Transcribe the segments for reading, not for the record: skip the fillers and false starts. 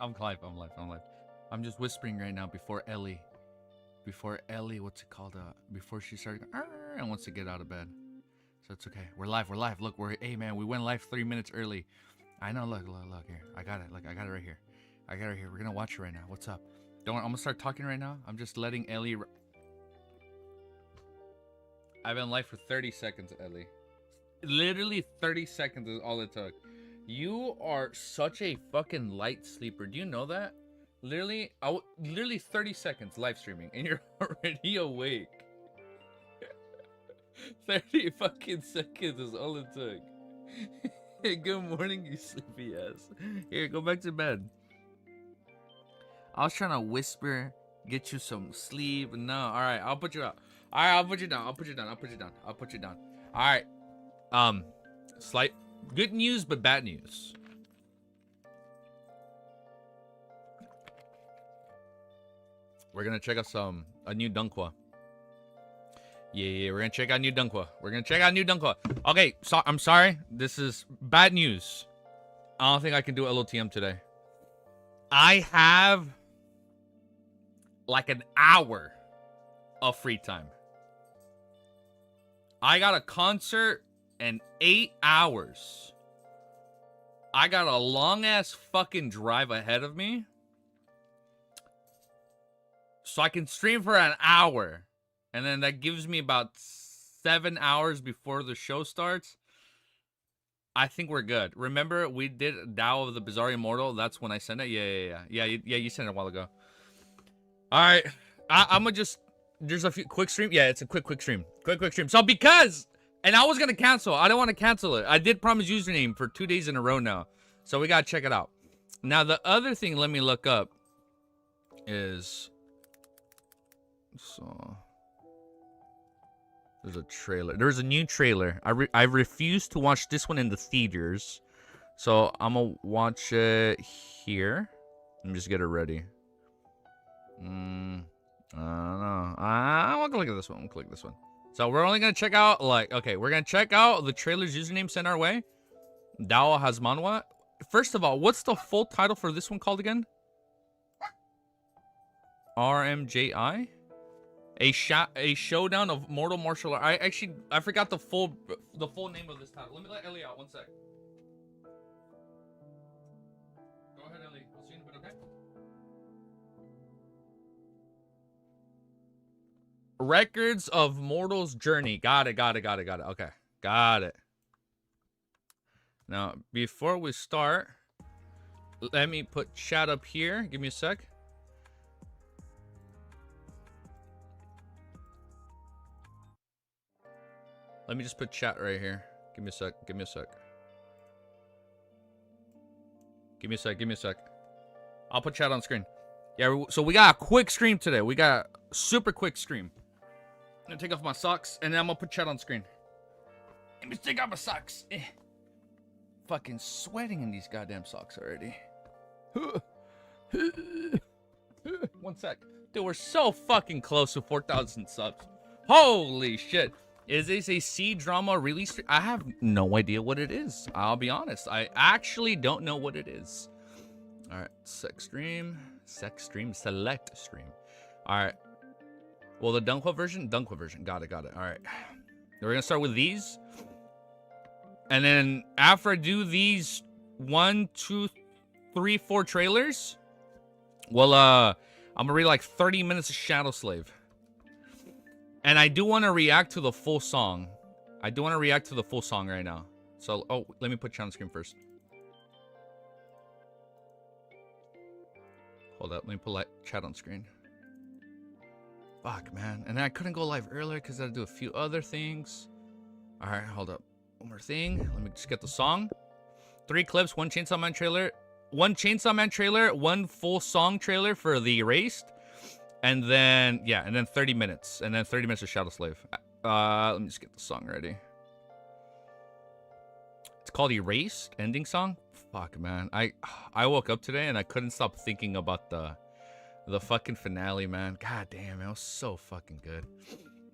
I'm live. I'm live. I'm live. I'm just whispering right now before Ellie. Before Ellie, what's it called? Before she starts and wants to get out of bed. So it's okay. We're live. We're live. Look, hey man, we went live 3 minutes early. I know. Look here. I got it. Look, I got it right here. I got it here. We're gonna watch it right now. What's up? Don't worry, I'm gonna start talking right now. I'm just letting Ellie. I've been live for 30 seconds, Ellie. Literally 30 seconds is all it took. You are such a fucking light sleeper. Do you know that? Literally, literally 30 seconds live streaming, and you're already awake. 30 fucking seconds is all it took. Hey, good morning, you sleepy ass. Here, go back to bed. I was trying to whisper, get you some sleep. No, all right, I'll put you out. All right, I'll put you down. I'll put you down. I'll put you down. I'll put you down. All right. Slight good news, but bad news. We're gonna check out a new Dunkwa. Yeah, we're gonna check out new Dunkwa. We're gonna check out new Dunkwa. Okay, so I'm sorry. This is bad news. I don't think I can do LOTM today. I have like an hour of free time. I got a concert in 8 hours. I got a long ass fucking drive ahead of me. So I can stream for an hour. And then that gives me about 7 hours before the show starts. I think we're good. Remember, we did Tao of the Bizarre Immortal? That's when I sent it? Yeah, you sent it a while ago. Alright. I'm gonna just... There's a few... Quick stream? Yeah, it's a quick stream. Quick stream. So because... And I was gonna cancel. I don't want to cancel it. I did promise username for 2 days in a row now. So we gotta check it out. Now, the other thing, let me look up, is... So... There's a trailer. There's a new trailer. I refuse to watch this one in the theaters. So I'm gonna watch it here. Let me just get it ready. I don't know. I'm gonna click this one. I'm gonna click this one. So we're only gonna check out, like, okay, we're gonna check out the trailer's username sent our way. Dawa Hasmanwa. First of all, what's the full title for this one called again? RMJI? A showdown of mortal martial art. I forgot the full name of this title. Let me let Ellie out 1 sec. Go ahead, Ellie. I'll see you in a bit, okay? Records of Mortal's Journey. Got it. Okay. Got it. Now, before we start, let me put chat up here. Give me a sec. Let me just put chat right here. Give me a sec. Give me a sec. I'll put chat on screen. Yeah, so we got a quick stream today. We got a super quick stream. I'm gonna take off my socks, and then I'm gonna put chat on screen. Let me take off my socks. Fucking sweating in these goddamn socks already. 1 sec. Dude, we're so fucking close to 4,000 subs. Holy shit. Is this a C-drama release? I have no idea what it is. I'll be honest. I actually don't know what it is. All right. Select stream. Select stream. All right. Well, the Dunkwa version? Dunkwa version. Got it. All right. We're going to start with these. And then after I do these 1, 2, 3, 4 trailers, well, I'm going to read like 30 minutes of Shadow Slave. And I do want to react to the full song. I do want to react to the full song right now. So, oh, let me put chat on screen first. Hold up. Let me put chat on screen. Fuck, man. And I couldn't go live earlier because I had to do a few other things. All right, hold up. One more thing. Let me just get the song. 3 clips, 1 Chainsaw Man trailer. 1 Chainsaw Man trailer, 1 full song trailer for the Erased. And then, yeah, and then 30 minutes. And then 30 minutes of Shadow Slave. Let me just get the song ready. It's called Erased, ending song. Fuck, man. I woke up today and I couldn't stop thinking about the fucking finale, man. God damn, it was so fucking good.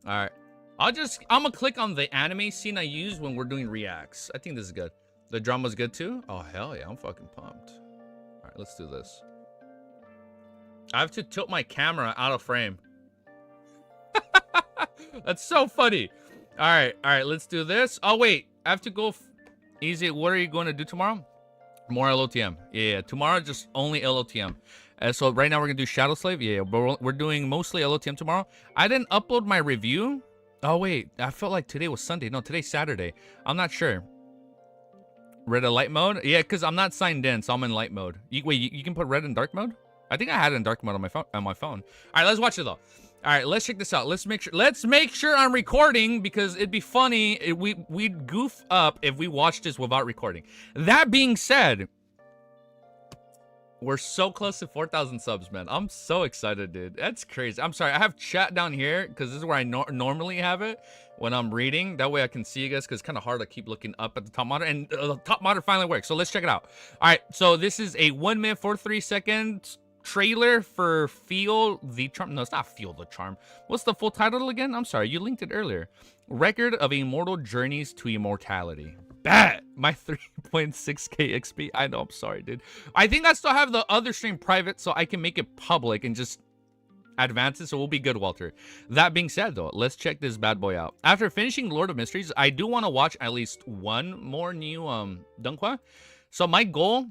Alright. I'm gonna click on the anime scene I use when we're doing reacts. I think this is good. The drama's good too? Oh, hell yeah, I'm fucking pumped. Alright, let's do this. I have to tilt my camera out of frame. That's so funny. All right, let's do this. Oh, wait. I have to go easy. What are you going to do tomorrow? More LOTM. Yeah, tomorrow just only LOTM. So right now we're going to do Shadow Slave. Yeah, but we're doing mostly LOTM tomorrow. I didn't upload my review. Oh, wait. I felt like today was Sunday. No, today's Saturday. I'm not sure. Red or light mode? Yeah, because I'm not signed in, so I'm in light mode. Wait, you can put red in dark mode? I think I had it in dark mode on my phone. All right, let's watch it though. All right, let's check this out. Let's make sure I'm recording, because it'd be funny. We'd goof up if we watched this without recording. That being said, we're so close to 4,000 subs, man. I'm so excited, dude. That's crazy. I'm sorry. I have chat down here because this is where I normally have it when I'm reading. That way I can see you guys, because it's kind of hard to keep looking up at the top monitor. And the top monitor finally works. So let's check it out. All right. So this is a 1 minute 43 seconds trailer for Feel the Charm. No, it's not Feel the Charm. What's the full title again? I'm sorry. You linked it earlier. Record of Immortal Journeys to Immortality. Bet my 3.6k XP. I know, I'm sorry, dude. I think I still have the other stream private, so I can make it public and just advance it, so we'll be good, Walter. That being said, though, let's check this bad boy out. After finishing Lord of Mysteries, I do want to watch at least one more new Dunkwa. So my goal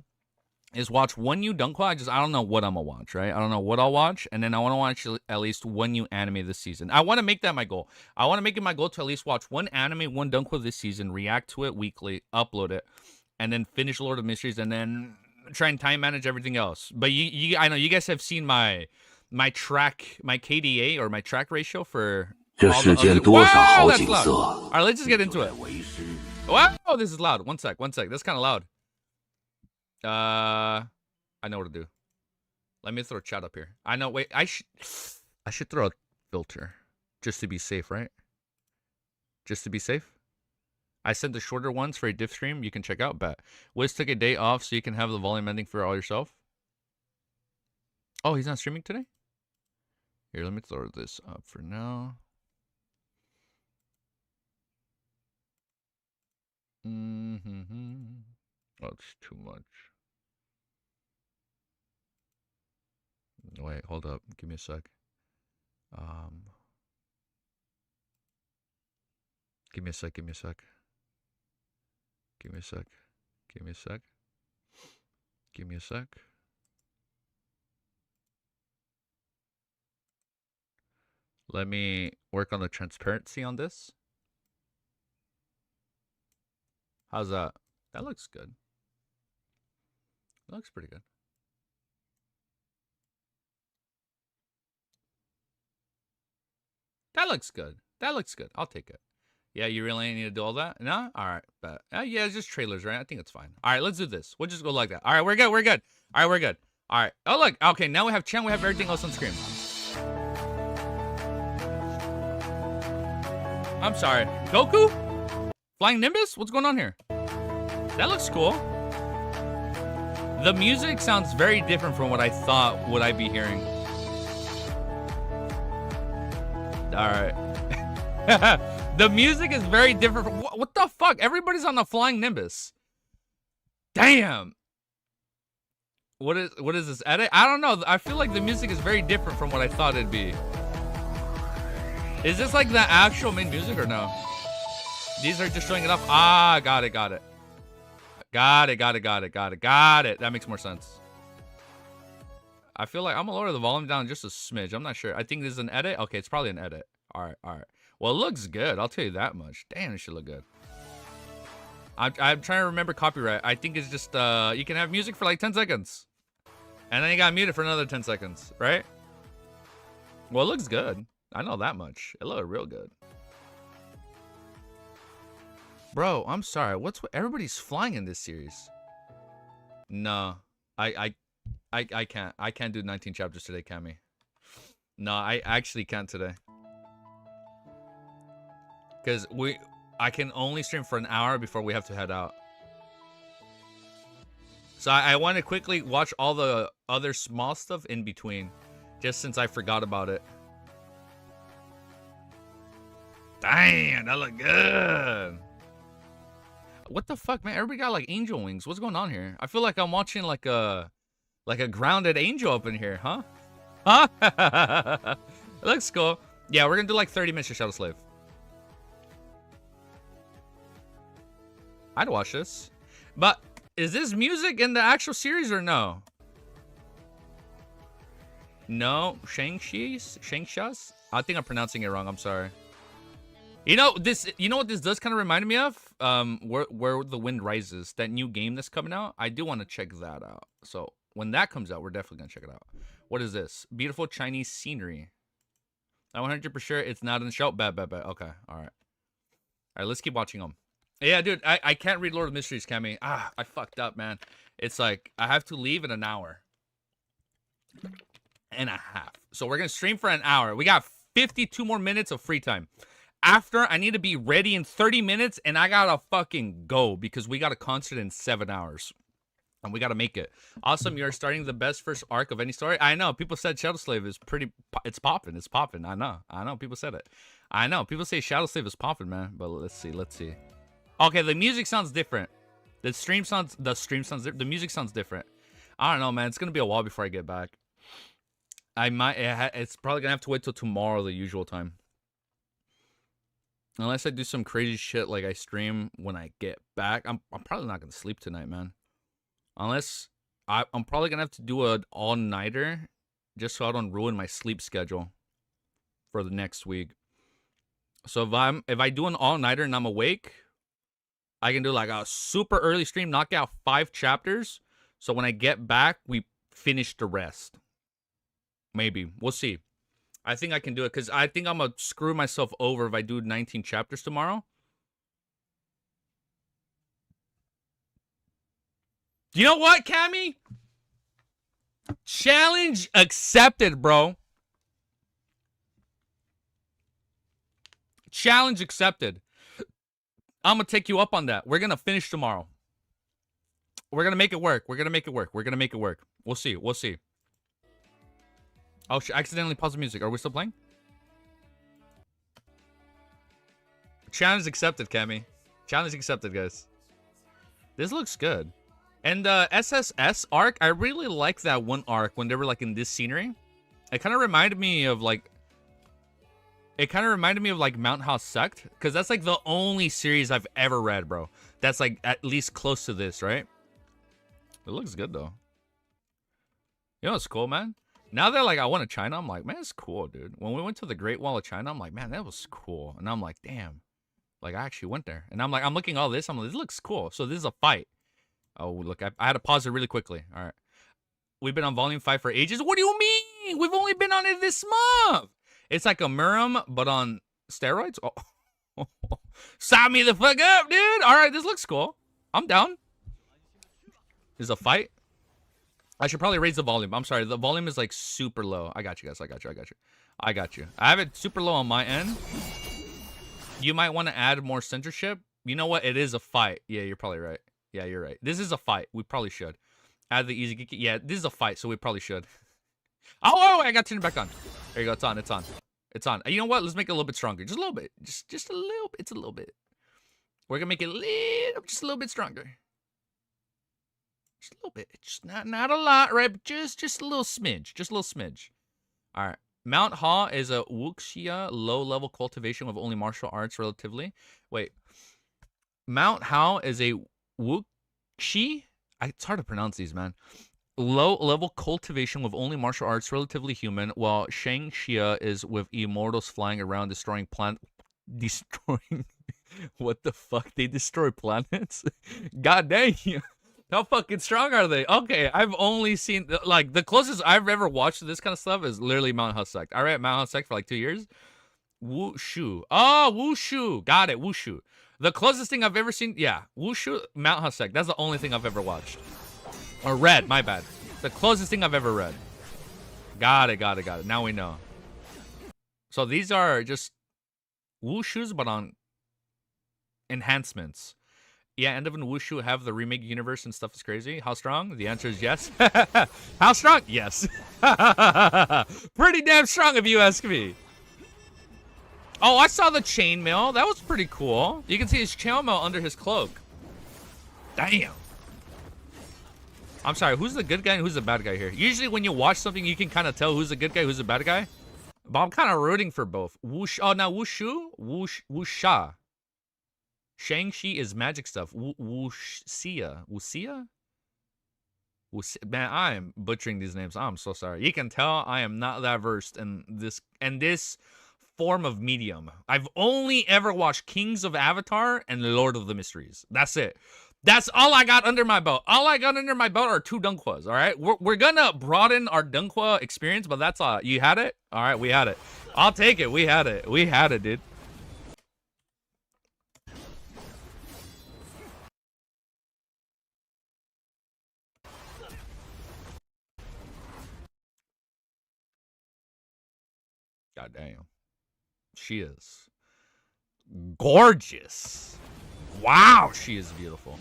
is watch one new Dunkwa. I don't know what I'm gonna watch, right? I don't know what I'll watch, and then I want to watch at least one new anime this season. I want to make that my goal. I want to make it my goal to at least watch one anime, one Dunkwa this season, react to it weekly, upload it, and then finish Lord of Mysteries, and then try and time manage everything else. But I know you guys have seen my KDA or my track ratio for. Wow, that's loud. All right, let's just get into it. Wow, this is loud. One sec. That's kind of loud. I know what to do. Let me throw chat up here. I know. Wait, I should throw a filter just to be safe, right? Just to be safe. I sent the shorter ones for a diff stream. You can check out. Bet Wiz took a day off so you can have the volume ending for all yourself. Oh, he's not streaming today. Here, let me throw this up for now. Oh, it's too much. Wait, hold up. Give me a sec. Give me a sec. Let me work on the transparency on this. How's that? That looks good. That looks pretty good. That looks good. I'll take it. Yeah, you really need to do all that? No? All right. But yeah, it's just trailers, right? I think it's fine. All right, let's do this. We'll just go like that. All right, we're good. All right, we're good. All right. Oh, look. Okay, now we have chat. We have everything else on screen. I'm sorry. Goku? Flying Nimbus? What's going on here? That looks cool. The music sounds very different from what I thought would I be hearing. All right. The music is very different. What the fuck? Everybody's on the Flying Nimbus. Damn. What is this edit? I don't know. I feel like the music is very different from what I thought it'd be. Is this like the actual main music or no? These are just showing it up. Ah, got it. Got it. That makes more sense. I feel like I'm gonna lower the volume down just a smidge. I'm not sure. I think this is an edit. Okay, it's probably an edit. All right. Well, it looks good. I'll tell you that much. Damn, it should look good. I'm trying to remember copyright. I think it's just you can have music for like 10 seconds, and then you got muted for another 10 seconds, right? Well, it looks good. I know that much. It looked real good. Bro, I'm sorry. Everybody's flying in this series? No, I can't. I can't do 19 chapters today, Cammy. No, I actually can't today. Because I can only stream for an hour before we have to head out. So I want to quickly watch all the other small stuff in between, just since I forgot about it. Damn, that look good. What the fuck, man? Everybody got like angel wings. What's going on here? I feel like I'm watching like a grounded angel up in here, huh? Huh? It looks cool. Yeah, we're gonna do like 30 minutes of Shadow Slave. I'd watch this. But is this music in the actual series or no? No, Shang-Chi's? I think I'm pronouncing it wrong. I'm sorry. You know this. You know what this does kind of remind me of? Where the Wind Rises, that new game that's coming out. I do want to check that out. So when that comes out, we're definitely gonna check it out. What is this? Beautiful Chinese scenery. I'm 100% sure it's not in the show. Bad. Okay, all right. Let's keep watching them. Yeah, dude, I can't read Lord of Mysteries, Cammy. I fucked up, man. It's like I have to leave in an hour and a half. So we're gonna stream for an hour. We got 52 more minutes of free time. After, I need to be ready in 30 minutes, and I gotta fucking go because we got a concert in 7 hours. And we gotta make it. Awesome, you're starting the best first arc of any story. I know, people said Shadow Slave is pretty, it's popping. I know, people said it. I know, people say Shadow Slave is popping, man. But let's see. Okay, the music sounds different. The music sounds different. I don't know, man. It's gonna be a while before I get back. It's probably gonna have to wait till tomorrow, the usual time. Unless I do some crazy shit like I stream when I get back. I'm probably not gonna sleep tonight, man. Unless I'm probably gonna have to do an all-nighter just so I don't ruin my sleep schedule for the next week. So if I do an all-nighter and I'm awake, I can do like a super early stream, knock out 5 chapters. So when I get back, we finish the rest. Maybe. We'll see. I think I can do it because I think I'm going to screw myself over if I do 19 chapters tomorrow. You know what, Cammy? Challenge accepted, bro. Challenge accepted. I'm going to take you up on that. We're going to finish tomorrow. We're going to make it work. We're going to make it work. We'll see. Oh, I accidentally paused the music. Are we still playing? Challenge accepted, Cammy. Challenge accepted, guys. This looks good. And the SSS arc, I really like that one arc when they were like in this scenery. It kind of reminded me of like Mount House Sect, because that's like the only series I've ever read, bro. That's like at least close to this, right? It looks good though. You know what's cool, man? Now that like I went to China, I'm like, man, it's cool, dude. When we went to the Great Wall of China, I'm like, man, that was cool. And I'm like, damn, like I actually went there. And I'm like, I'm looking at all this. I'm like, this looks cool. So this is a fight. Oh, look, I had to pause it really quickly. All right. We've been on volume 5 for ages. What do you mean? We've only been on it this month. It's like a Miram, but on steroids. Oh, sign me the fuck up, dude. All right, this looks cool. I'm down. There's a fight. I should probably raise the volume. I'm sorry. The volume is like super low. I got you guys. I got you. I have it super low on my end. You might want to add more censorship. You know what? It is a fight. Yeah, you're probably right. Yeah, you're right. This is a fight. We probably should. Add the easy geeky. Yeah, this is a fight, so we probably should. Oh, I got to turn it back on. There you go. It's on. It's on. You know what? Let's make it a little bit stronger. Just a little bit. Just a little bit. It's a little bit. We're going to make it just a little bit stronger. Just a little bit. Just not a lot, right? But just a little smidge. Just a little smidge. All right. Mount Ha is a wuxia low-level cultivation with only martial arts relatively. Wait. Mount Ha is a wuxi? It's hard to pronounce these, man. Low-level cultivation with only martial arts, relatively human, while Shang-Xia is with immortals flying around destroying what the fuck? They destroy planets? God dang. How fucking strong are they? Okay, I've only seen, like, the closest I've ever watched to this kind of stuff is literally Mount House Sect. I read Mount House Sect for like 2 years. Wushu. Oh, Wushu. Got it, Wushu. The closest thing I've ever seen, yeah, Wushu, Mount House Sect. That's the only thing I've ever watched. Or read, my bad. The closest thing I've ever read. Got it. Now we know. So these are just Wushus, but on enhancements. Yeah, End of an Wushu have the remake universe and stuff is crazy. How strong? The answer is yes. How strong? Yes. Pretty damn strong if you ask me. Oh, I saw the chainmail. That was pretty cool. You can see his chainmail under his cloak. Damn. I'm sorry, who's the good guy and who's the bad guy here? Usually when you watch something, you can kind of tell who's the good guy, who's the bad guy. But I'm kind of rooting for both. Whoosh. Oh, now Wushu? Wusha. Shang-Chi is magic stuff. Wuxia. Wuxia? Man, I am butchering these names. I'm so sorry. You can tell I am not that versed in this form of medium. I've only ever watched Kings of Avatar and Lord of the Mysteries. That's it. That's all I got under my belt. All I got under my belt are 2 Dunquas, all right? We're gonna broaden our Dunqua experience, but that's all. You had it? All right, we had it. I'll take it. We had it. We had it, dude. God damn. She is gorgeous. Wow, she is beautiful.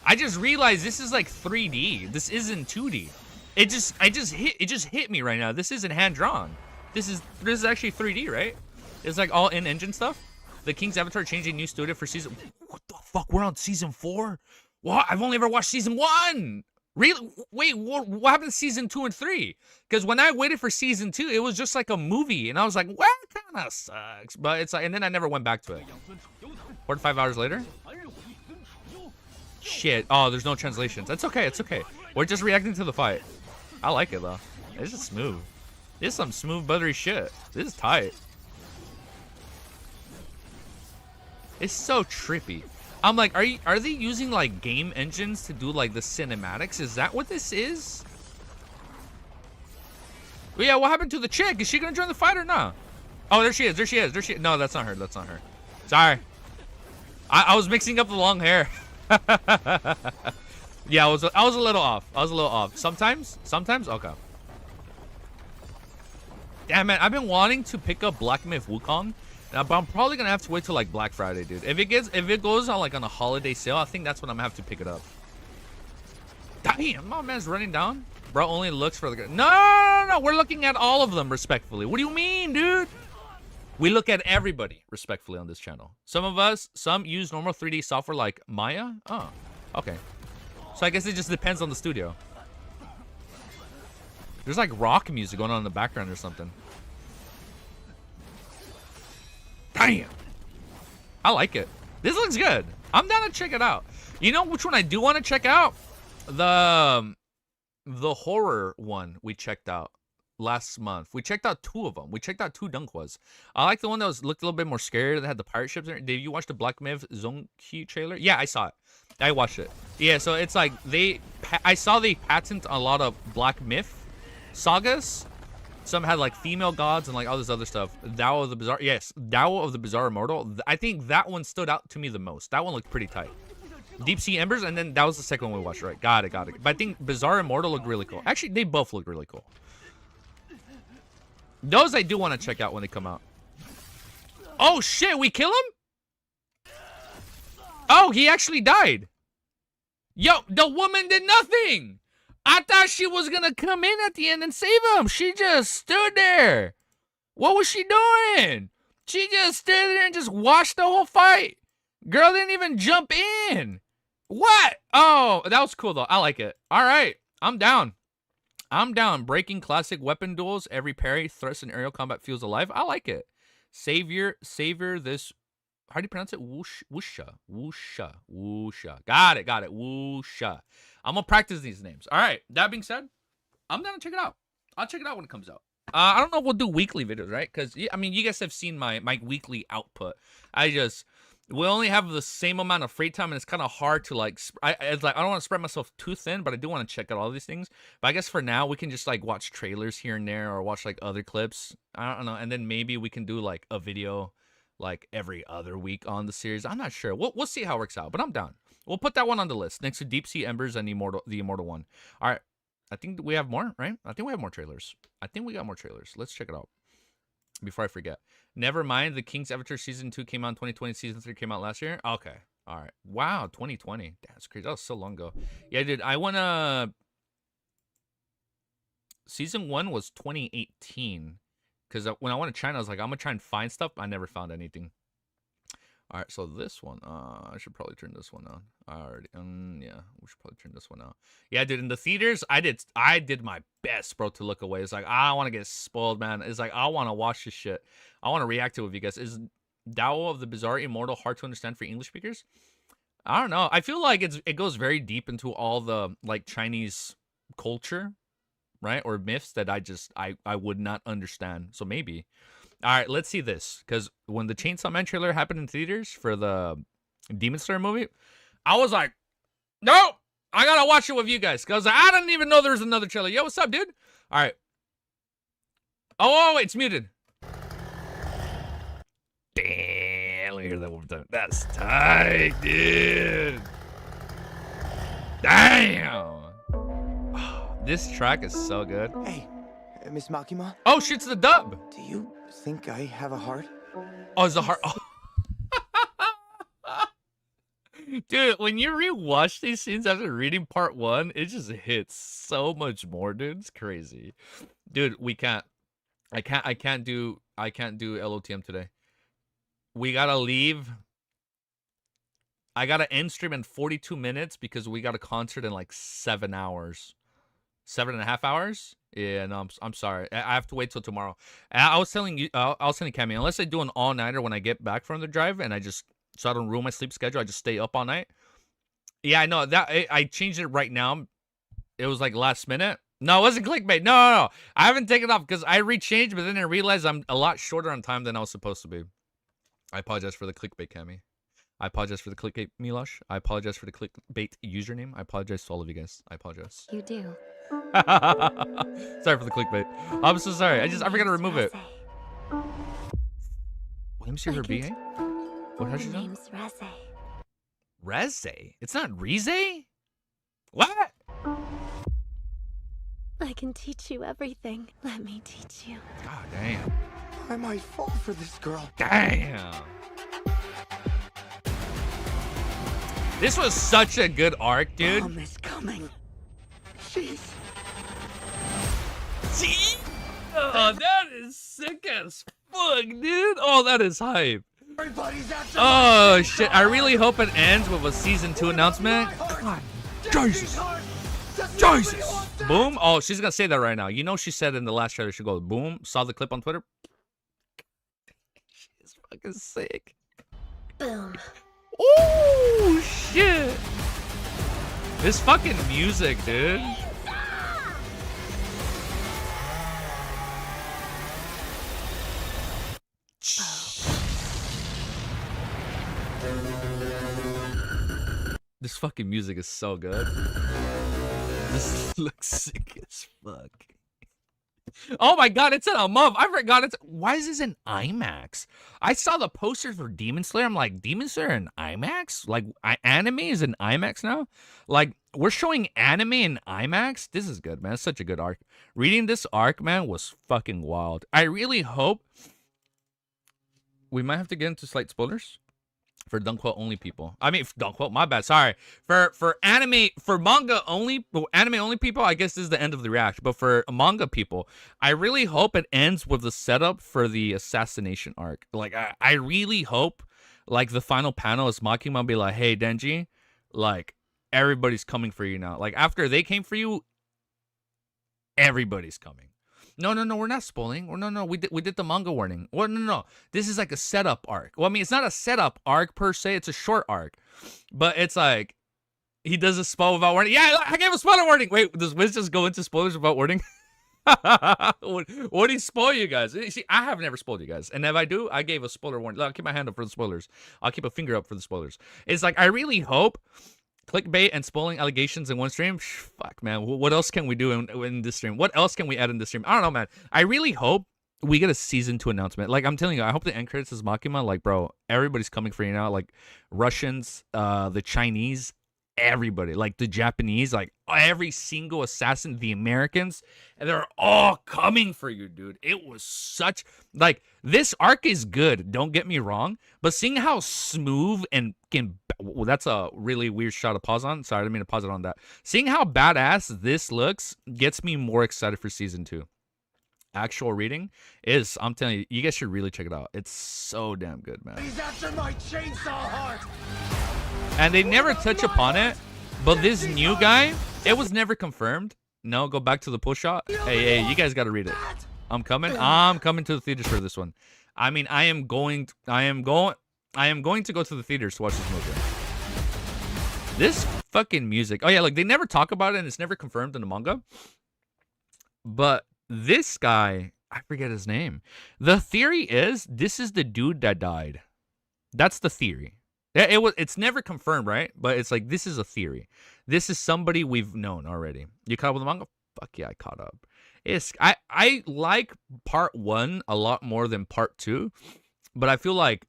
I just realized this is like 3D. This isn't 2D. It just hit me right now. This isn't hand drawn. This is actually 3D, right? It's like all in-engine stuff. The King's Avatar changing new studio for season. What the fuck? We're on season 4? What? I've only ever watched season 1. Really? Wait, what happened to season 2 and 3? Because when I waited for season 2, it was just like a movie, and I was like, well, kind of sucks. But it's like, and then I never went back to it. 4 to 5 hours later. Shit. Oh, there's no translations. That's okay. It's okay. We're just reacting to the fight. I like it though. It's just smooth. This is some smooth, buttery shit. This is tight. It's so trippy. I'm like, are they using like game engines to do like the cinematics? Is that what this is? Well, yeah, what happened to the chick? Is she gonna join the fight or not? Oh, there she is. There she is. There she. No, that's not her. That's not her. Sorry. I was mixing up the long hair. Yeah, I was a little off. I was a little off. Sometimes? Okay. Damn, man, I've been wanting to pick up Black Myth Wukong, but I'm probably gonna have to wait till like Black Friday, dude. If it goes on like on a holiday sale, I think that's when I'm gonna have to pick it up. Damn, my man's running down. Bro only looks for the. No. We're looking at all of them respectfully. What do you mean, dude? We look at everybody respectfully on this channel. Some use normal 3D software like Maya. Oh, okay. So I guess it just depends on the studio. There's like rock music going on in the background or something. Damn. I like it. This looks good. I'm down to check it out. You know which one I do want to check out? The horror one we checked out last month. We checked out 2 of them. We checked out 2 Dunquas. I like the one that looked a little bit more scary, that had the pirate ships in it. Did you watch the Black Myth Zonki trailer? Yeah, I saw it. I watched it. Yeah, so it's like I saw they patent a lot of Black Myth sagas. Some had like female gods and like all this other stuff. Tao of the Bizarre. Yes, Tao of the Bizarre Immortal. I think that one stood out to me the most. That one looked pretty tight. Deep Sea Embers, and then that was the second one we watched, right? Got it. But I think Bizarre Immortal looked really cool. Actually, they both looked really cool. Those I do want to check out when they come out. Oh, shit. We kill him? Oh, he actually died. Yo, the woman did nothing. I thought she was going to come in at the end and save him. She just stood there. What was she doing? She just stood there and just watched the whole fight. Girl didn't even jump in. What? Oh, that was cool, though. I like it. All right. I'm down. Breaking classic weapon duels. Every parry, thrust, and aerial combat feels alive. I like it. Savor this. How do you pronounce it? Wusha. Got it. Wusha. I'm going to practice these names. All right. That being said, I'm down to check it out. I'll check it out when it comes out. I don't know if we'll do weekly videos, right? Because, I mean, you guys have seen my weekly output. We only have the same amount of free time, and it's kind of hard to it's like I don't want to spread myself too thin, but I do want to check out all these things. But I guess for now we can just like watch trailers here and there, or watch like other clips. I don't know, and then maybe we can do like a video like every other week on the series. I'm not sure. We'll see how it works out, but I'm down. We'll put that one on the list next to Deep Sea Embers and the Immortal one. All right, I think we have more, right? I think we have more trailers. I think we got more trailers. Let's check it out before I forget. Never mind, the King's Avatar Season 2 came out in 2020. Season 3 came out last year. Okay. All right. Wow, 2020. That's crazy. That was so long ago. Yeah, dude, I want to... Season 1 was 2018. Because when I went to China, I was like, I'm going to try and find stuff. I never found anything. All right, so this one, I should probably turn this one on. I already, yeah, we should probably turn this one on. Yeah, dude, in the theaters, I did my best, bro, to look away. It's like I don't want to get spoiled, man. It's like I want to watch this shit. I want to react to it with you guys. Is Dao of the Bizarre Immortal hard to understand for English speakers? I don't know. I feel like it goes very deep into all the like Chinese culture, right, or myths that I would not understand. So maybe. All right, let's see this. Because when the Chainsaw Man trailer happened in theaters for the Demon Slayer movie, I was like, no, I got to watch it with you guys. Because I didn't even know there was another trailer. Yo, what's up, dude? All right. Oh, it's muted. Damn, let me hear that one more time. That's tight, dude. Damn. This track is so good. Hey, Miss Makima? Oh, shit's the dub. Do you think I have a heart? Oh, it's the heart. Oh. Dude, when you rewatch these scenes after reading part 1, it just hits so much more, dude. It's crazy. Dude, we can't. I can't do LOTM today. We gotta leave. I gotta end stream in 42 minutes because we got a concert in like 7 hours. 7.5 hours? Yeah, no, I'm sorry. I have to wait till tomorrow. I was telling you, I was telling Cammy, unless I do an all-nighter when I get back from the drive, and so I don't ruin my sleep schedule, I just stay up all night. Yeah, I know that I changed it right now. It was like last minute. No, it wasn't clickbait. No. I haven't taken it off because I rechanged, but then I realized I'm a lot shorter on time than I was supposed to be. I apologize for the clickbait, Cammy. I apologize for the clickbait, Milosh. I apologize for the clickbait username. I apologize to all of you guys. I apologize. You do. Sorry for the clickbait. I'm so sorry. I forgot to remove it. Let me see her BA. What has she done? Name's Reze. Reze? It's not Rize? What? I can teach you everything. Let me teach you. God damn. I might fall for this girl. Damn. This was such a good arc, dude. Mom is coming. She's... See? Oh, that is sick as fuck, dude. Oh, that is hype. Oh, shit. I really hope it ends with a season 2 announcement. God, Jesus. Jesus. Boom. Oh, she's going to say that right now. You know she said in the last trailer, she goes, boom. Saw the clip on Twitter. She's fucking sick. Boom. Oh, shit. This fucking music, dude. This fucking music is so good. This looks sick as fuck. Oh my god, it's in a month. I forgot it's... Why is this in IMAX? I saw the poster for Demon Slayer. I'm like, Demon Slayer in IMAX? Like, anime is in IMAX now? Like, we're showing anime in IMAX? This is good, man. It's such a good arc. Reading this arc, man, was fucking wild. I really hope... We might have to get into slight spoilers. For Dunkquote only people. I mean, Dunkquote, my bad. Sorry. For anime, for manga only, anime only people, I guess this is the end of the reaction. But for manga people, I really hope it ends with the setup for the assassination arc. Like, I really hope, like, the final panel is Makima be like, hey, Denji, like, everybody's coming for you now. Like, after they came for you, everybody's coming. No, we're not spoiling. No, we did the manga warning. Well, no. This is like a setup arc. Well, I mean, it's not a setup arc per se. It's a short arc. But it's like, he does a spoil without warning. Yeah, I gave a spoiler warning. Wait, does Wiz just go into spoilers without warning? What did he spoil you guys? See, I have never spoiled you guys. And if I do, I gave a spoiler warning. I'll keep my hand up for the spoilers. I'll keep a finger up for the spoilers. It's like, I really hope... Clickbait and spoiling allegations in one stream? Fuck, man. What else can we do in this stream? What else can we add in this stream? I don't know, man. I really hope we get a season 2 announcement. Like, I'm telling you, I hope the end credits is Makima. Like, bro, everybody's coming for you now. Like, Russians, the Chinese, everybody. Like, the Japanese, like, every single assassin, the Americans, and they're all coming for you, dude. It was such... Like, this arc is good, don't get me wrong, but seeing how smooth and can... Well, that's a really weird shot to pause on. Sorry, I didn't mean to pause it on that. Seeing how badass this looks gets me more excited for season 2. actual reading is, I'm telling you, you guys should really check it out. It's so damn good, man. He's after my chainsaw heart. And they never touch upon it, but this new guy, it was never confirmed. No, go back to the pull shot. Hey, you guys got to read it. I'm coming to the theaters for this one. I mean, I am going to go to the theaters to watch this movie. This fucking music. Oh yeah, like they never talk about it and it's never confirmed in the manga. But this guy, I forget his name. The theory is this is the dude that died. That's the theory. It's never confirmed, right? But it's like, this is a theory. This is somebody we've known already. You caught up with the manga? Fuck yeah, I caught up. I like part 1 a lot more than part 2. But I feel like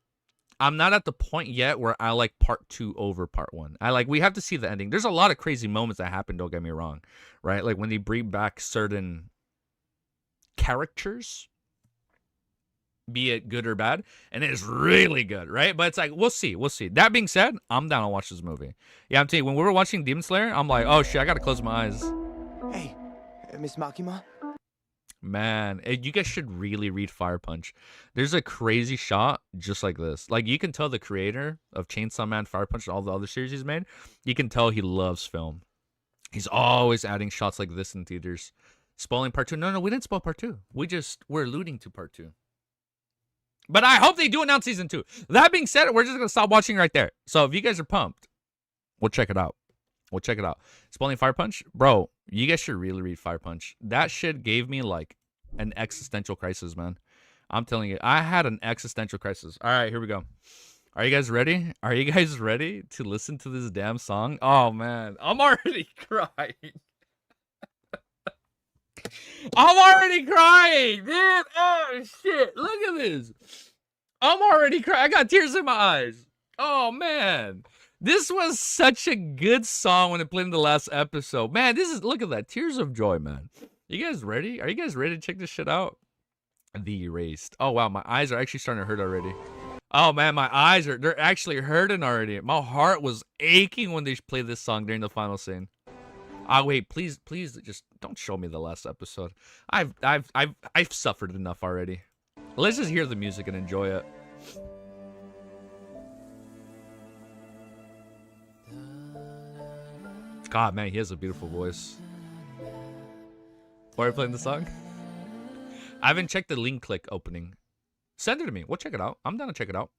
I'm not at the point yet where I like part 2 over part 1. We have to see the ending. There's a lot of crazy moments that happen, don't get me wrong. Right? Like when they bring back certain characters, be it good or bad, and it is really good, right? But it's like, we'll see. That being said, I'm down to watch this movie. Yeah, I'm telling you, when we were watching Demon Slayer, I'm like, oh shit, I gotta close my eyes. Hey, Miss Makima? Man, you guys should really read Fire Punch. There's a crazy shot just like this. Like, you can tell the creator of Chainsaw Man, Fire Punch, and all the other series he's made, you can tell he loves film. He's always adding shots like this in theaters. Spoiling part 2. No, we didn't spoil part 2. We're alluding to part 2. But I hope they do announce season 2. That being said, we're just going to stop watching right there. So if you guys are pumped, we'll check it out. Spoiling Fire Punch? Bro, you guys should really read Fire Punch. That shit gave me like an existential crisis, man. I'm telling you, I had an existential crisis. All right, here we go. Are you guys ready? Are you guys ready to listen to this damn song? Oh, man. I'm already crying. I'm already crying, dude. Oh, shit. Look at this. I'm already crying. I got tears in my eyes. Oh, man. This was such a good song when it played in the last episode. Man, look at that. Tears of joy, man. You guys ready? Are you guys ready to check this shit out? The Erased. Oh, wow. My eyes are actually starting to hurt already. Oh, man. My eyes they're actually hurting already. My heart was aching when they played this song during the final scene. Oh, wait, please, just don't show me the last episode. I've suffered enough already. Let's just hear the music and enjoy it. God, man, he has a beautiful voice. Why are you playing the song? I haven't checked the link click opening. Send it to me. We'll check it out. I'm down to check it out.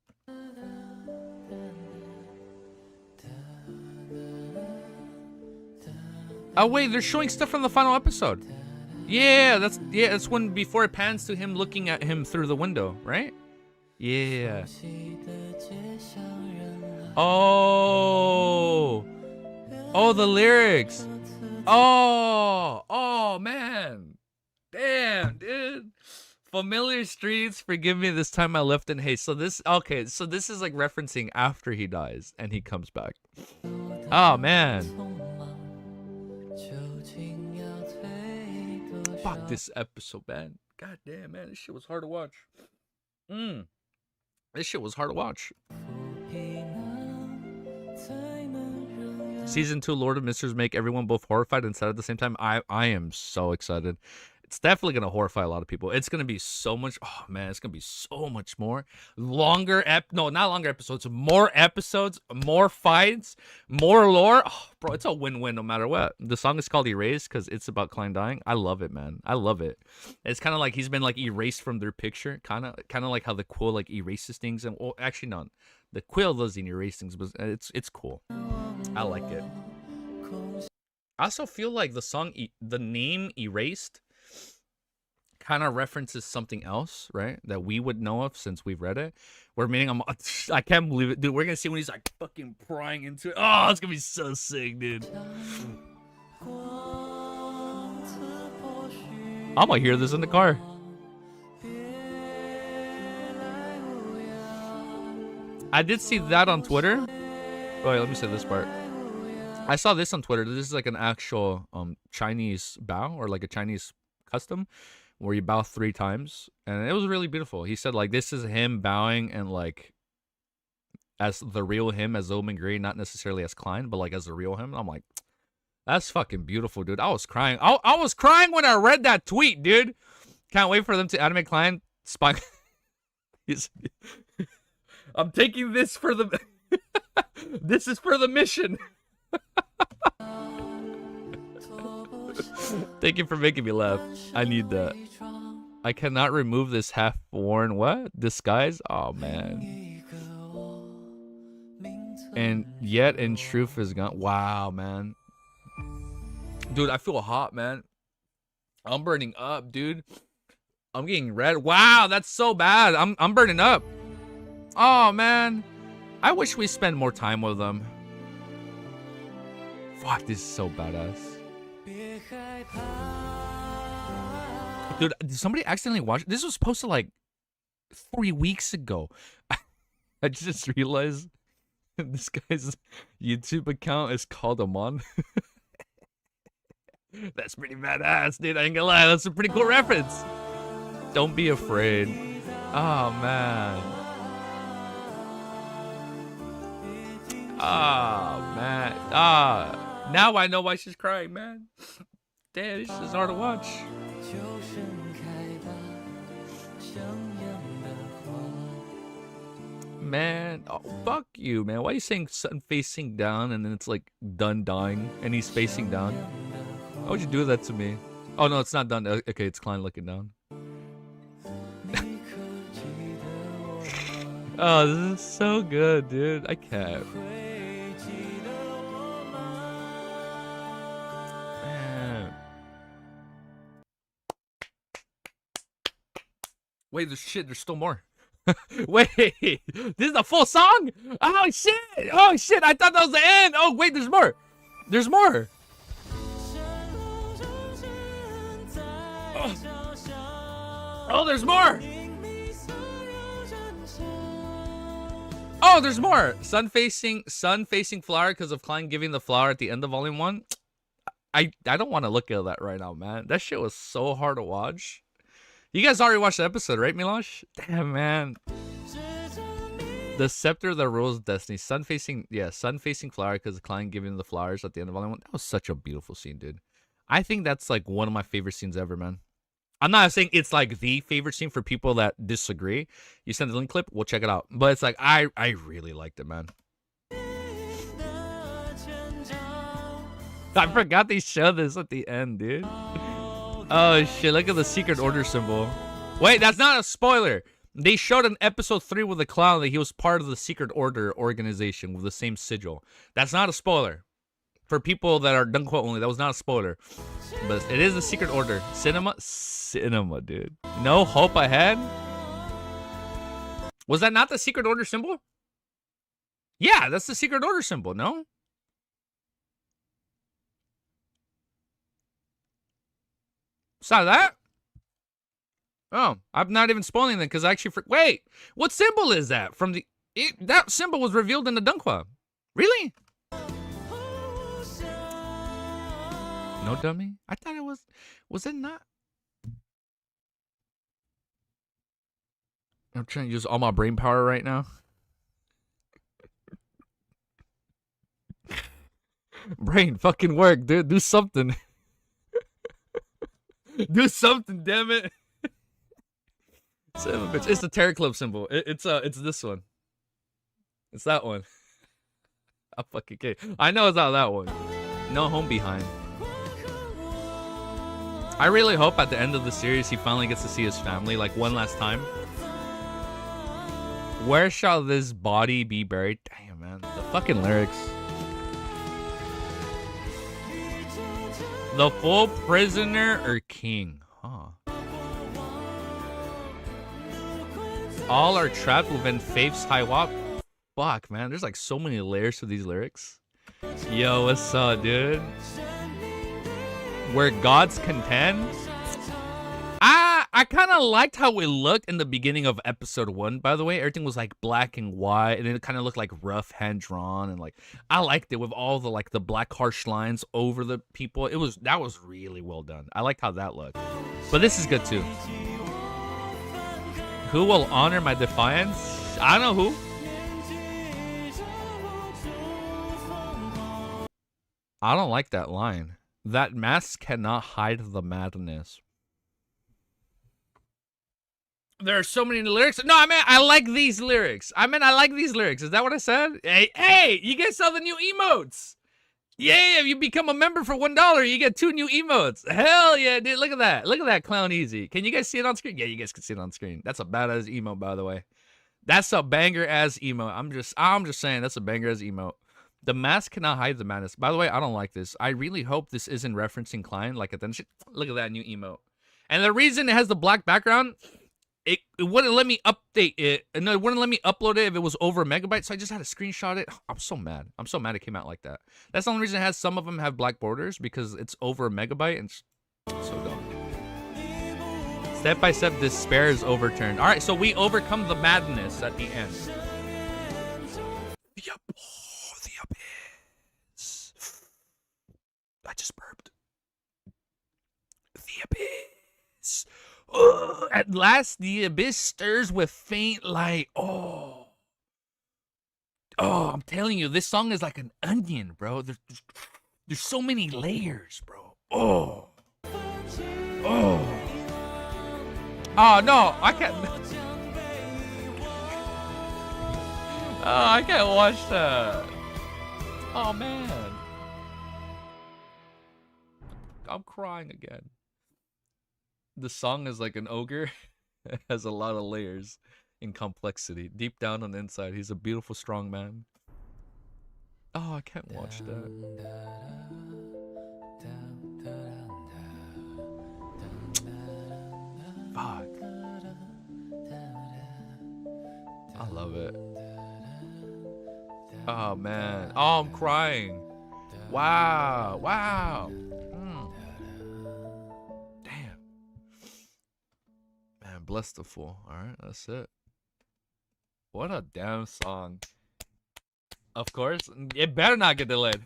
Oh wait, they're showing stuff from the final episode. Yeah, that's when before it pans to him looking at him through the window, right? Yeah. Oh, the lyrics. Oh man, damn, dude. Familiar streets, forgive me, this time I left in haste. So this is like referencing after he dies and he comes back. Oh man. Fuck this episode, man. God damn, man. This shit was hard to watch. This shit was hard to watch. Season 2 Lord of Mysteries make everyone both horrified and sad at the same time. I am so excited. It's definitely going to horrify a lot of people. It's going to be so much. Oh, man. It's going to be so much more. Not longer episodes. More episodes. More fights. More lore. Oh, bro, it's a win-win no matter what. The song is called Erased because it's about Klein dying. I love it, man. I love it. It's kind of like he's been like erased from their picture. Kind of like how the Quill like erases things. And well, actually, no. The Quill doesn't erase things, but it's cool. I like it. I also feel like the song, the name Erased, kind of references something else, right? That we would know of since we've read it. I can't believe it, dude. We're gonna see when he's like fucking prying into it. Oh, it's gonna be so sick, dude. I'm gonna hear this in the car. I did see that on Twitter. Oh, wait, let me say this part. I saw this on Twitter. This is like an actual Chinese bow or like a Chinese custom where you bow 3 times, and it was really beautiful. He said like this is him bowing and like as the real him, as Omen Green, not necessarily as Klein, but like as the real him. I'm like, that's fucking beautiful, dude. I was crying. I was crying when I read that tweet, dude. Can't wait for them to animate client spy. I'm taking this for the. This is for the mission. Thank you for making me laugh. I need that. I cannot remove this half-worn what? Disguise? Oh man. And yet in truth is gone. Wow, man. Dude, I feel hot, man. I'm burning up, dude. I'm getting red. Wow, that's so bad. I'm burning up. Oh man. I wish we spent more time with them. Fuck, this is so badass. Dude, did somebody accidentally watch? This was posted like 3 weeks ago. I just realized this guy's YouTube account is called Amon. That's pretty badass, dude. I ain't gonna lie. That's a pretty cool reference. Don't be afraid. Oh, man. Oh, man. Ah, now I know why she's crying, man. Damn, this is hard to watch. Man, oh, fuck you, man. Why are you saying sun facing down and then it's like done dying and he's facing down? Why would you do that to me? Oh, no, it's not done. Okay, it's Klein looking down. Oh, this is so good, dude. I can't. Man. Wait, there's shit. There's still more. Wait, this is the full song? Oh, shit. Oh, shit. I thought that was the end. Oh, wait, there's more. There's more. Oh, there's more. Oh, there's more. Sun facing flower because of Klein giving the flower at the end of volume 1. I don't want to look at that right now, man. That shit was so hard to watch. You guys already watched the episode, right, Milosh? Damn, man. The scepter that rules destiny. Sun facing flower because of Klein giving the flowers at the end of volume 1. That was such a beautiful scene, dude. I think that's like one of my favorite scenes ever, man. I'm not saying it's like the favorite scene for people that disagree. You send the link clip, we'll check it out. But it's like I really liked it, man. I forgot they showed this at the end, dude. Oh shit, look at the secret order symbol. Wait, that's not a spoiler. They showed in episode 3 with the clown that he was part of the secret order organization with the same sigil. That's not a spoiler. For people that are Dunkwa only, that was not a spoiler. But it is a secret order. Cinema, dude. No hope ahead? Was that not the secret order symbol? Yeah, that's the secret order symbol, no? It's not that? Oh, I'm not even spoiling that because I actually... Wait, what symbol is that? From the... that symbol was revealed in the Dunkwa. Really? No, dummy? I thought it was... Was it not? I'm trying to use all my brain power right now. Brain, fucking work, dude. Do something. Do something, damn it. Son of a bitch. It's the Terror Club symbol. It's this one. It's that one. I'm fucking kidding. I know it's not that one. No home behind. I really hope at the end of the series he finally gets to see his family like one last time. Where shall this body be buried? Damn, man. The fucking lyrics. The full prisoner or king? Huh. All are trapped within faith's high walk. Fuck, man. There's like so many layers to these lyrics. Yo, what's up, dude? Where gods contend? I kind of liked how it looked in the beginning of episode 1, by the way. Everything was like black and white, and it kind of looked like rough hand drawn, and like I liked it with all the like the black harsh lines over the people. That was really well done. I liked how that looked. But this is good too. Who will honor my defiance? I don't know who. I don't like that line. That mask cannot hide the madness. There are so many lyrics. No, I mean, I like these lyrics. I like these lyrics. Is that what I said? Hey, you guys saw the new emotes. Yeah, if you become a member for $1, you get 2 new emotes. Hell yeah, dude. Look at that. Look at that, Clown Easy. Can you guys see it on screen? Yeah, you guys can see it on screen. That's a badass emote, by the way. That's a banger ass emote. I'm just saying that's a banger ass emote. The mask cannot hide the madness. By the way, I don't like this. I really hope this isn't referencing Klein. Like at the end, look at that new emote. And the reason it has the black background, it wouldn't let me update it. No, it wouldn't let me upload it if it was over a megabyte. So I just had to screenshot it. I'm so mad. I'm so mad it came out like that. That's the only reason it has some of them have black borders, because it's over a megabyte and it's so dumb. Step by step, despair is overturned. All right, so we overcome the madness at the end. The abyss. I just burped. The abyss. At last, the abyss stirs with faint light. Oh, I'm telling you, this song is like an onion, bro. There's so many layers, bro. Oh, no, I can't. I can't watch that. Oh man, I'm crying again. The song is like an ogre. It has a lot of layers in complexity. Deep down on the inside, he's a beautiful, strong man. Oh, I can't watch that. Fuck. I love it. Oh, man. Oh, I'm crying. Wow. Wow. Bless the fool. All right, that's it. What a damn song. Of course, it better not get delayed.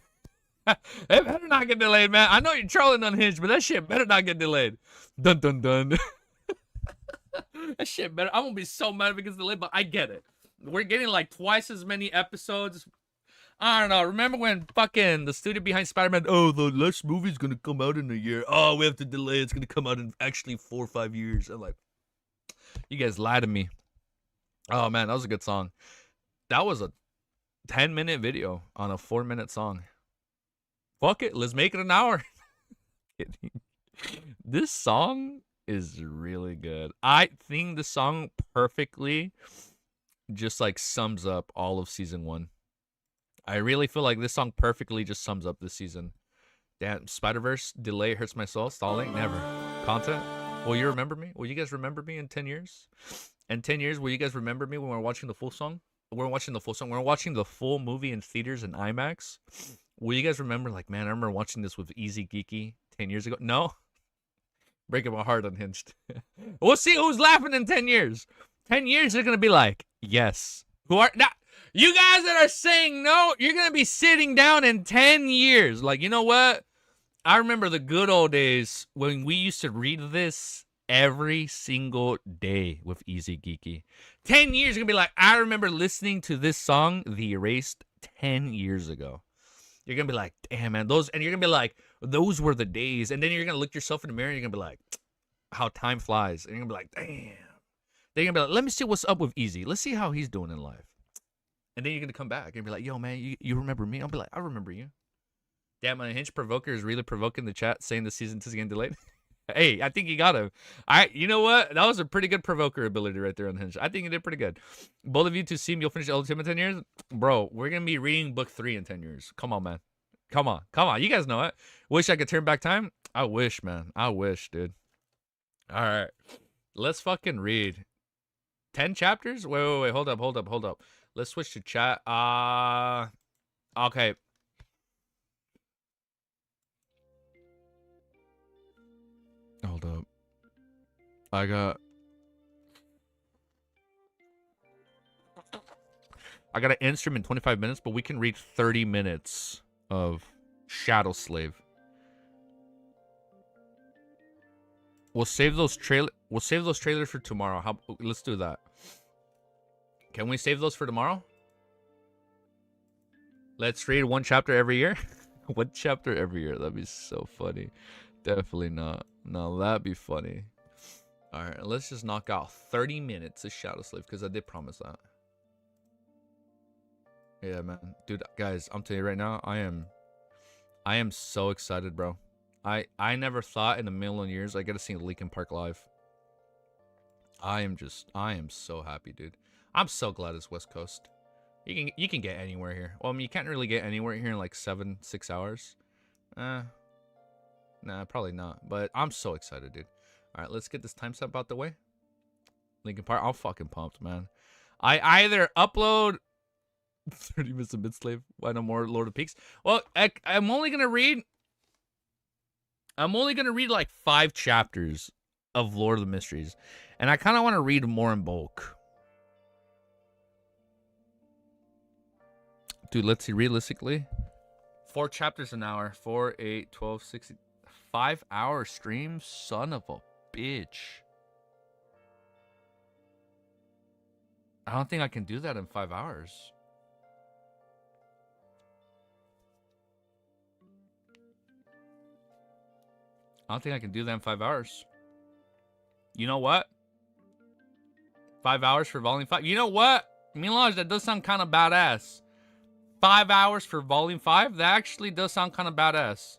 It better not get delayed, man. I know you're trolling Unhinged, but that shit better not get delayed. Dun dun dun. That shit better. I'm gonna be so mad if it gets delayed, but I get it. We're getting like twice as many episodes. I don't know. Remember when fucking the studio behind Spider-Man? Oh, the last movie's gonna come out in a year. Oh, we have to delay. It's gonna come out in actually 4 or 5 years. I'm like, you guys lied to me. Oh man, that was a good song. That was a 10-minute video on a 4-minute song. Fuck it, let's make it an hour. This song is really good. I think the song perfectly just like sums up all of season 1. I really feel like this song perfectly just sums up this season. Damn, Spider-Verse delay hurts my soul. Stalling, never. Content. Will you remember me? Will you guys remember me in 10 years? In 10 years, will you guys remember me when we're watching the full song? We're watching the full song. We're watching the full movie in theaters and IMAX. Will you guys remember, like, man, I remember watching this with Easy Geeky 10 years ago? No? Breaking my heart, Unhinged. We'll see who's laughing in 10 years. 10 years, they're going to be like, yes. Who are... Now, you guys that are saying no, you're going to be sitting down in 10 years. Like, you know what? I remember the good old days when we used to read this every single day with Easy Geeky. 10 years, you're going to be like, I remember listening to this song, The Erased, 10 years ago. You're going to be like, damn, man. And you're going to be like, those were the days. And then you're going to look yourself in the mirror and you're going to be like, how time flies. And you're going to be like, damn. Then you're going to be like, let me see what's up with Easy. Let's see how he's doing in life. And then you're going to come back and be like, yo, man, you remember me? I'll be like, I remember you. Damn, my Hinge Provoker is really provoking the chat, saying the season is getting delayed. Hey, I think you got him. You know what? That was a pretty good provoker ability right there on Hinge. I think you did pretty good. Both of you to see me, you'll finish Ultimate in 10 years? Bro, we're going to be reading book 3 in 10 years. Come on, man. Come on. Come on. You guys know it. Wish I could turn back time? I wish, man. I wish, dude. All right. Let's fucking read. 10 chapters? Wait. Hold up. Let's switch to chat. Okay. Hold up. I got an instrument in 25 minutes, but we can read 30 minutes of Shadow Slave. We'll save those trailers for tomorrow. Let's do that. Can we save those for tomorrow? Let's read one chapter every year. One chapter every year. That'd be so funny. Definitely not. No, that'd be funny. All right, let's just knock out 30 minutes of Shadow Slave because I did promise that. Yeah, man, dude, guys, I'm telling you right now, I am so excited, bro. I never thought in a million years I get to see Linkin Park live. I am so happy, dude. I'm so glad it's West Coast. You can get anywhere here. Well, I mean, you can't really get anywhere here in like 6 hours. Nah, probably not. But I'm so excited, dude. All right, let's get this timestamp out the way. Linkin Park, I'm fucking pumped, man. I either upload 30 minutes of Midslave, why no more Lord of Peaks. Well, I'm only gonna read like 5 chapters of Lord of the Mysteries, and I kind of want to read more in bulk. Dude, let's see, realistically, 4 chapters an hour, 4, 8, 12, 16, 5-hour stream, son of a bitch. I don't think I can do that in 5 hours. I don't think I can do that in 5 hours. You know what? 5 hours for volume 5. You know what? Milage, that does sound kind of badass. 5 hours for volume 5? That actually does sound kind of badass.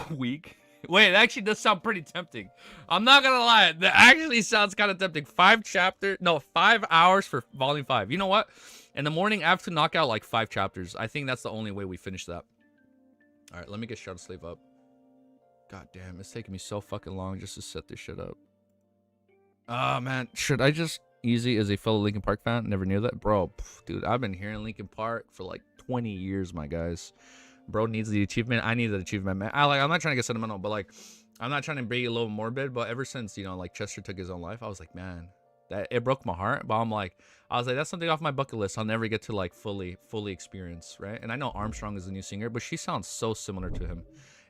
Week? Wait, that actually does sound pretty tempting. I'm not gonna lie. That actually sounds kind of tempting. 5 hours for volume 5. You know what? In the morning, I have to knock out like 5 chapters. I think that's the only way we finish that. All right, let me get Shadow Slave up. God damn, it's taking me so fucking long just to set this shit up. Oh, man. Should I just... Easy as a fellow Linkin Park fan. Never knew that. Bro, dude, I've been hearing Linkin Park for like 20 years, my guys. Bro needs the achievement. I need that achievement, man. I'm not trying to get sentimental, but like, I'm not trying to be a little morbid, but ever since, you know, like Chester took his own life, I was like, man, that it broke my heart. But I was like, that's something off my bucket list I'll never get to like fully experience, right? And I know Armstrong is the new singer, but she sounds so similar to him.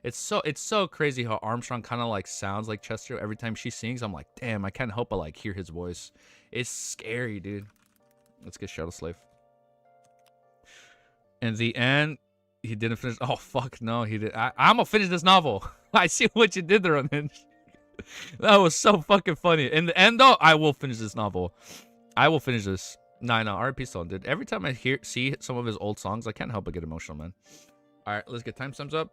It's so crazy how Armstrong kind of like sounds like Chester every time she sings. I'm like, damn, I can't help but like hear his voice. It's scary, dude. Let's get Shadow Slave. In the end, he didn't finish. Oh, fuck, no, he did. I'm gonna finish this novel. I see what you did there, Unhinged. That was so fucking funny. In the end, though, I will finish this novel. I will finish this. No, R.I.P. Stone, dude. Every time I see some of his old songs, I can't help but get emotional, man. All right, let's get timestamps up.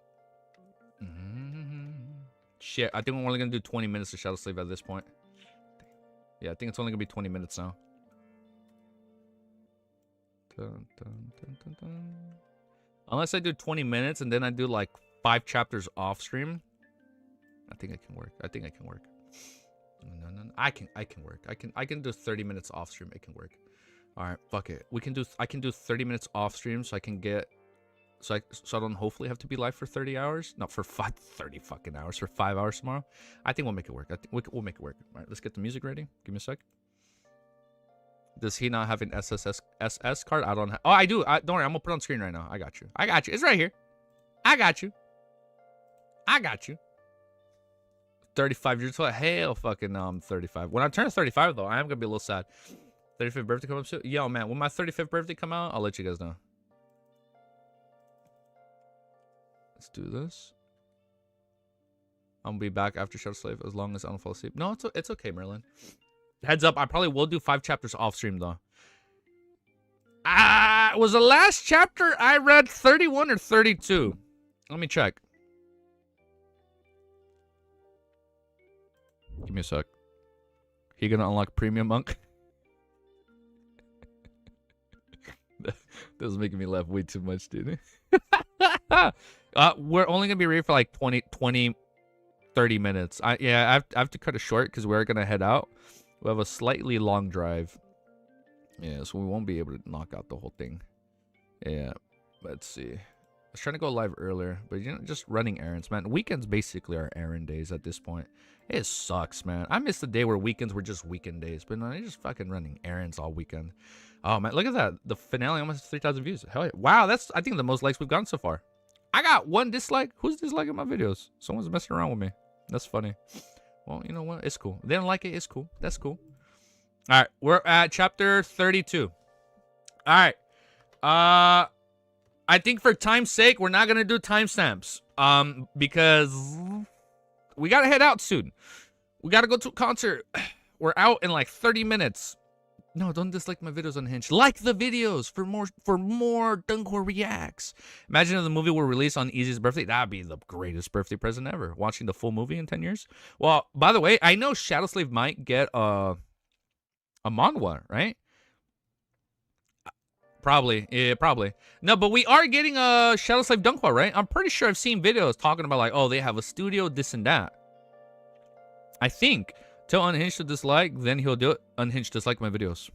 Shit, I think we're only gonna do 20 minutes of Shadow Slave at this point. Yeah, I think it's only gonna be 20 minutes now. Dun, dun, dun, dun, dun. Unless I do 20 minutes and then I do like 5 chapters off stream. I think I can work. No. I can work. I can do 30 minutes off stream. It can work. All right, fuck it. I can do 30 minutes off stream so I can get so I don't hopefully have to be live for 30 hours. Not for 30 fucking hours, for 5 hours tomorrow. I think we'll make it work. I think we'll make it work. All right, let's get the music ready. Give me a sec. Does he not have an SS card? I don't have. Oh, I do. Don't worry. I'm gonna put it on screen right now. I got you. It's right here. I got you. 35 years old. Hell fucking no, I'm 35. When I turn 35 though, I am gonna be a little sad. 35th birthday come up soon? Yo, man, when my 35th birthday come out, I'll let you guys know. Let's do this. I'm gonna be back after Shadow Slave as long as I don't fall asleep. No, it's okay, Merlin. Heads up, I probably will do 5 chapters off stream though. Was the last chapter I read 31 or 32? Let me check. Give me a sec. He gonna unlock Premium Monk? That was making me laugh way too much, dude. We're only gonna be ready for like 30 minutes. I have to cut it short because we're gonna head out. We have a slightly long drive. Yeah, so we won't be able to knock out the whole thing. Yeah, let's see. I was trying to go live earlier, but you know, just running errands, man. Weekends basically are errand days at this point. It sucks, man. I miss the day where weekends were just weekend days, but no, you're just fucking running errands all weekend. Oh man, look at that. The finale almost has 3,000 views. Hell yeah. Wow, that's I think the most likes we've gotten so far. I got 1 dislike. Who's disliking my videos? Someone's messing around with me. That's funny. Well, you know what? It's cool. They don't like it. It's cool. That's cool. All right, we're at chapter 32. All right. I think for time's sake, we're not gonna do timestamps. Because We gotta head out soon. We gotta go to a concert. We're out in like 30 minutes. No, don't dislike my videos on Hinge. Like the videos for more Dunkor reacts. Imagine if the movie were released on Easy's birthday. That'd be the greatest birthday present ever. Watching the full movie in 10 years. Well, by the way, I know Shadow Slave might get a manhwa, right? Probably. Yeah, probably. No, but we are getting a Shadow Slave Dunkwa, right? I'm pretty sure I've seen videos talking about like, oh, they have a studio, this and that. I think. Tell Unhinged to dislike, then he'll do it. Unhinged dislike my videos.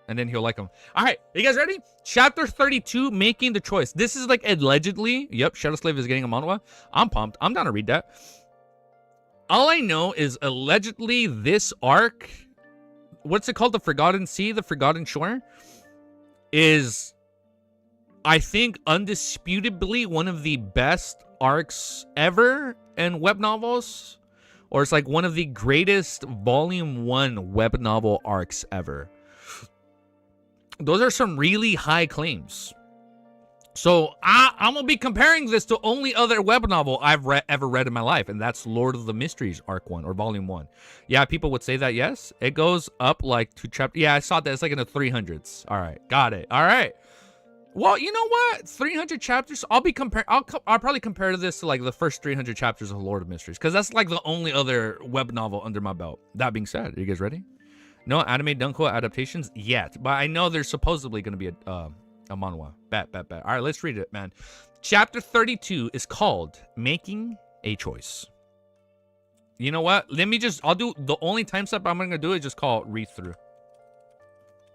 And then he'll like them. All right, you guys ready? Chapter 32, Making the Choice. This is like allegedly. Yep, Shadow Slave is getting a manhwa. I'm pumped. I'm down to read that. All I know is allegedly this arc, what's it called? The Forgotten Sea, the Forgotten Shore, is, I think, undisputably one of the best arcs ever in web novels. Or it's like one of the greatest Volume 1 web novel arcs ever. Those are some really high claims. So I'm going to be comparing this to only other web novel I've ever read in my life. And that's Lord of the Mysteries Arc 1 or Volume 1. Yeah, people would say that, yes. It goes up like 2 chapters. Yeah, I saw that. It's like in the 300s. All right, got it. All right. Well, you know what? 300 chapters. I'll probably compare this to like the first 300 chapters of Lord of Mysteries, because that's like the only other web novel under my belt. That being said, are you guys ready? No anime Dunko adaptations yet, but I know there's supposedly going to be a manhwa. Bet. All right, let's read it, man. Chapter 32 is called Making a Choice. You know what? I'll do the only time step I'm going to do is just call it read through.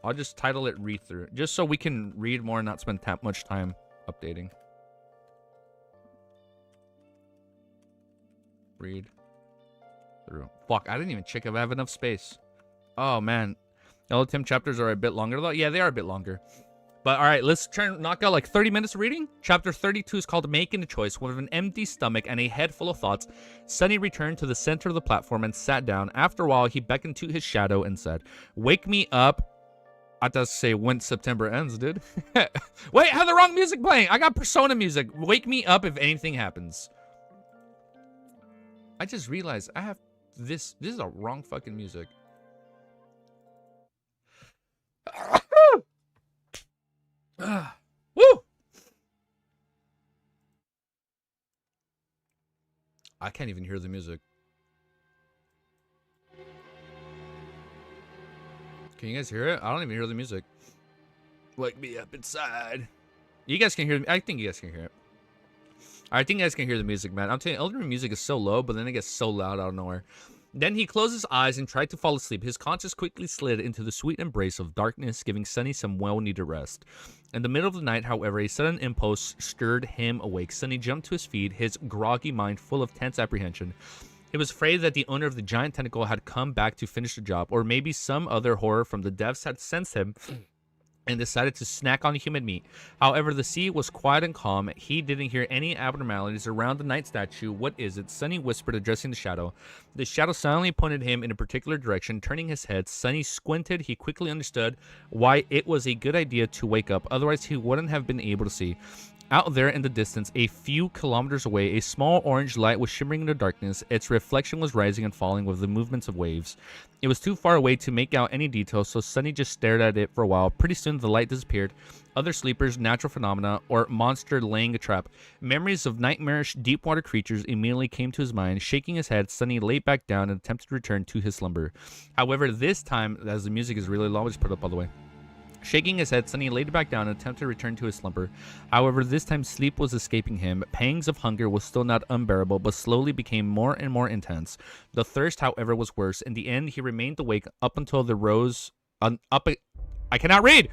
I'll just title it read through, just so we can read more and not spend that much time updating. Read through. Fuck, I didn't even check if I have enough space. Oh, man. The other 10 chapters are a bit longer, though. Yeah, they are a bit longer. But, all right, let's try and knock out like 30 minutes of reading. Chapter 32 is called Making a Choice. With an empty stomach and a head full of thoughts, Sunny returned to the center of the platform and sat down. After a while, he beckoned to his shadow and said, "Wake me up." I thought to say when September ends, dude. Wait, I have the wrong music playing. I got Persona music. Wake me up if anything happens. I just realized I have this. This is the wrong fucking music. Woo! I can't even hear the music. Can you guys hear it? I don't even hear the music. Wake me up inside. You guys can hear me. I think you guys can hear it. I think you guys can hear the music, man. I'm telling you, Elden Ring music is so low, but then it gets so loud out of nowhere. Then he closed his eyes and tried to fall asleep. His conscience quickly slid into the sweet embrace of darkness, giving Sunny some well-needed rest. In the middle of the night, however, a sudden impulse stirred him awake. Sunny jumped to his feet, his groggy mind full of tense apprehension. He was afraid that the owner of the giant tentacle had come back to finish the job, or maybe some other horror from the depths had sensed him and decided to snack on human meat. However, the sea was quiet and calm. He didn't hear any abnormalities around the night statue. "What is it?" Sunny whispered, addressing the shadow. The shadow silently pointed him in a particular direction. Turning his head, Sunny squinted. He quickly understood why it was a good idea to wake up, otherwise he wouldn't have been able to see. Out there in the distance, a few kilometers away, a small orange light was shimmering in the darkness. Its reflection was rising and falling with the movements of waves. It was too far away to make out any details, so Sunny just stared at it for a while. Pretty soon, the light disappeared. Other sleepers, natural phenomena, or monster laying a trap. Memories of nightmarish, deep-water creatures immediately came to his mind. Shaking his head, Sunny lay back down and attempted to return to his slumber. However, this time, as the music is really low, I'll just put it up all the way. Shaking his head, Sunny laid back down and attempted to return to his slumber. However, this time sleep was escaping him. Pangs of hunger was still not unbearable, but slowly became more and more intense. The thirst, however, was worse. In the end, he remained awake up until the I cannot read!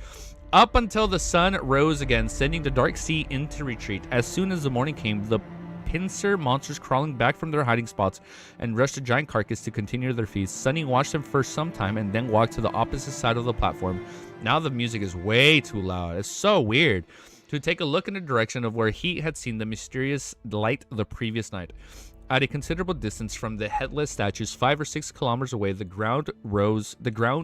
Up until the sun rose again, sending the dark sea into retreat. As soon as the morning came, the pincer monsters crawling back from their hiding spots and rushed the giant carcass to continue their feast. Sunny watched them for some time and then walked to the opposite side of the platform. Now the music is way too loud. It's so weird. To take a look in the direction of where he had seen the mysterious light the previous night. At a considerable distance from the headless statues, 5 or 6 kilometers away, the ground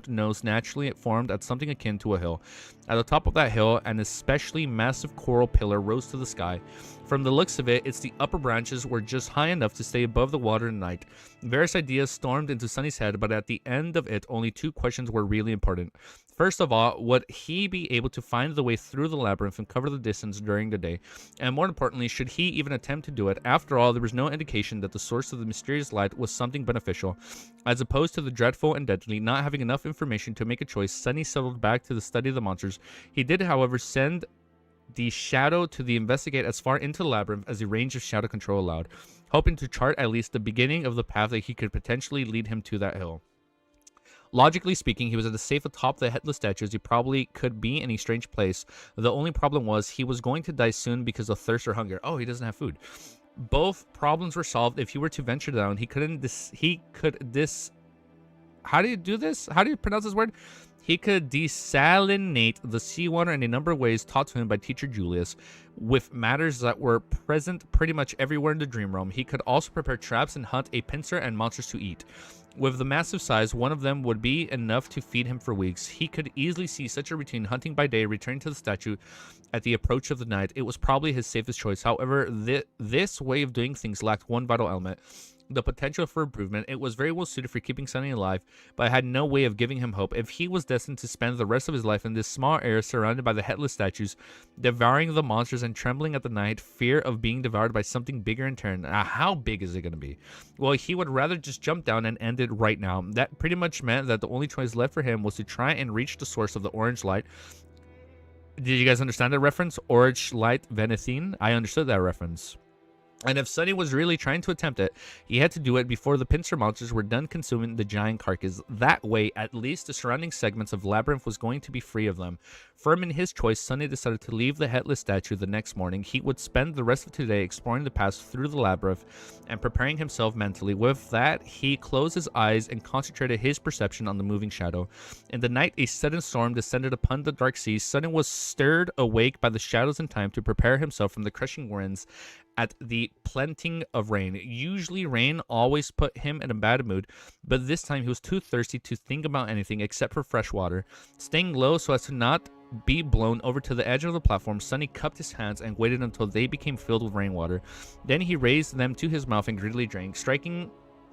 nose naturally formed at something akin to a hill. At the top of that hill, an especially massive coral pillar rose to the sky. From the looks of it, it's the upper branches were just high enough to stay above the water at night. Various ideas stormed into Sunny's head, but at the end of it, only 2 questions were really important. First of all, would he be able to find the way through the labyrinth and cover the distance during the day? And more importantly, should he even attempt to do it? After all, there was no indication that the source of the mysterious light was something beneficial. As opposed to the dreadful and deadly, not having enough information to make a choice, Sunny settled back to the study of the monsters. He did, however, send the shadow to investigate as far into the labyrinth as the range of shadow control allowed, hoping to chart at least the beginning of the path that he could potentially lead him to that hill. Logically speaking, he was at the safe atop the headless statues. He probably could be in a strange place. The only problem was he was going to die soon because of thirst or hunger. Oh, he doesn't have food. Both problems were solved if he were to venture down. How do you do this? How do you pronounce this word? He could desalinate the seawater in a number of ways taught to him by teacher Julius, with matters that were present pretty much everywhere in the dream realm. He could also prepare traps and hunt a pincer and monsters to eat. With the massive size, one of them would be enough to feed him for weeks. He could easily see such a routine, hunting by day, returning to the statue at the approach of the night. It was probably his safest choice. However, this way of doing things lacked one vital element: the potential for improvement. It was very well suited for keeping Sunny alive, but had no way of giving him hope. If he was destined to spend the rest of his life in this small area surrounded by the headless statues, devouring the monsters and trembling at the night, fear of being devoured by something bigger in turn. How big is it going to be? Well, he would rather just jump down and end it right now. That pretty much meant that the only choice left for him was to try and reach the source of the orange light. Did you guys understand that reference? Orange light Venethine? I understood that reference. And if Sunny was really trying to attempt it, he had to do it before the pincer monsters were done consuming the giant carcass. That way, at least the surrounding segments of Labyrinth was going to be free of them. Firm in his choice, Sunny decided to leave the headless statue the next morning. He would spend the rest of today exploring the paths through the Labyrinth and preparing himself mentally. With that, he closed his eyes and concentrated his perception on the moving shadow. In the night, a sudden storm descended upon the dark seas. Sunny was stirred awake by the shadows in time to prepare himself from the crushing winds at the planting of rain. Usually rain always put him in a bad mood, but this time he was too thirsty to think about anything except for fresh water. Staying low so as to not be blown over to the edge of the platform, Sunny cupped his hands and waited until they became filled with rainwater. Then he raised them to his mouth and greedily drank.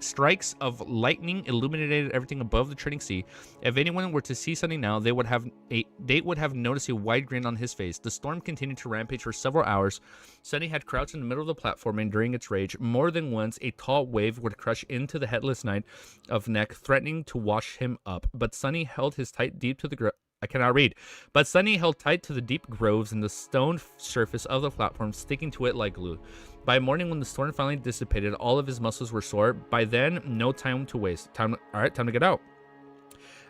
Strikes of lightning illuminated everything above the treading sea. If anyone were to see Sunny now, they would have noticed a wide grin on his face. The storm continued to rampage for several hours. Sunny had crouched in the middle of the platform, and during its rage, more than once a tall wave would crush into the headless knight of neck, threatening to wash him up. But Sunny held Sunny held tight to the deep grooves in the stone surface of the platform, sticking to it like glue. By morning, when the storm finally dissipated, all of his muscles were sore. By then, no time to waste. All right, time to get out.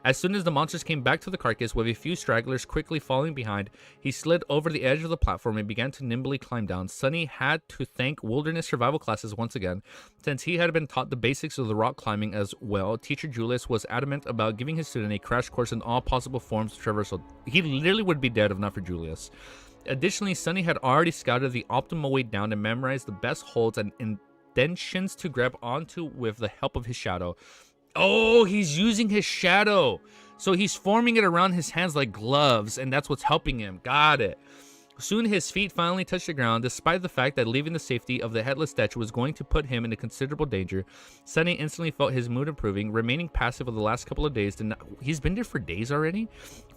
As soon as the monsters came back to the carcass, with a few stragglers quickly falling behind, he slid over the edge of the platform and began to nimbly climb down. Sunny had to thank wilderness survival classes once again, since he had been taught the basics of the rock climbing as well. Teacher Julius was adamant about giving his student a crash course in all possible forms of traversal. He literally would be dead if not for Julius. Additionally, Sunny had already scouted the optimal way down and memorized the best holds and indentions to grab onto with the help of his shadow. Oh, he's using his shadow. So he's forming it around his hands like gloves, and that's what's helping him. Got it. Soon his feet finally touched the ground. Despite the fact that leaving the safety of the headless statue was going to put him in a considerable danger, Sunny instantly felt his mood improving. Remaining passive for the last couple of days he's been there for days already?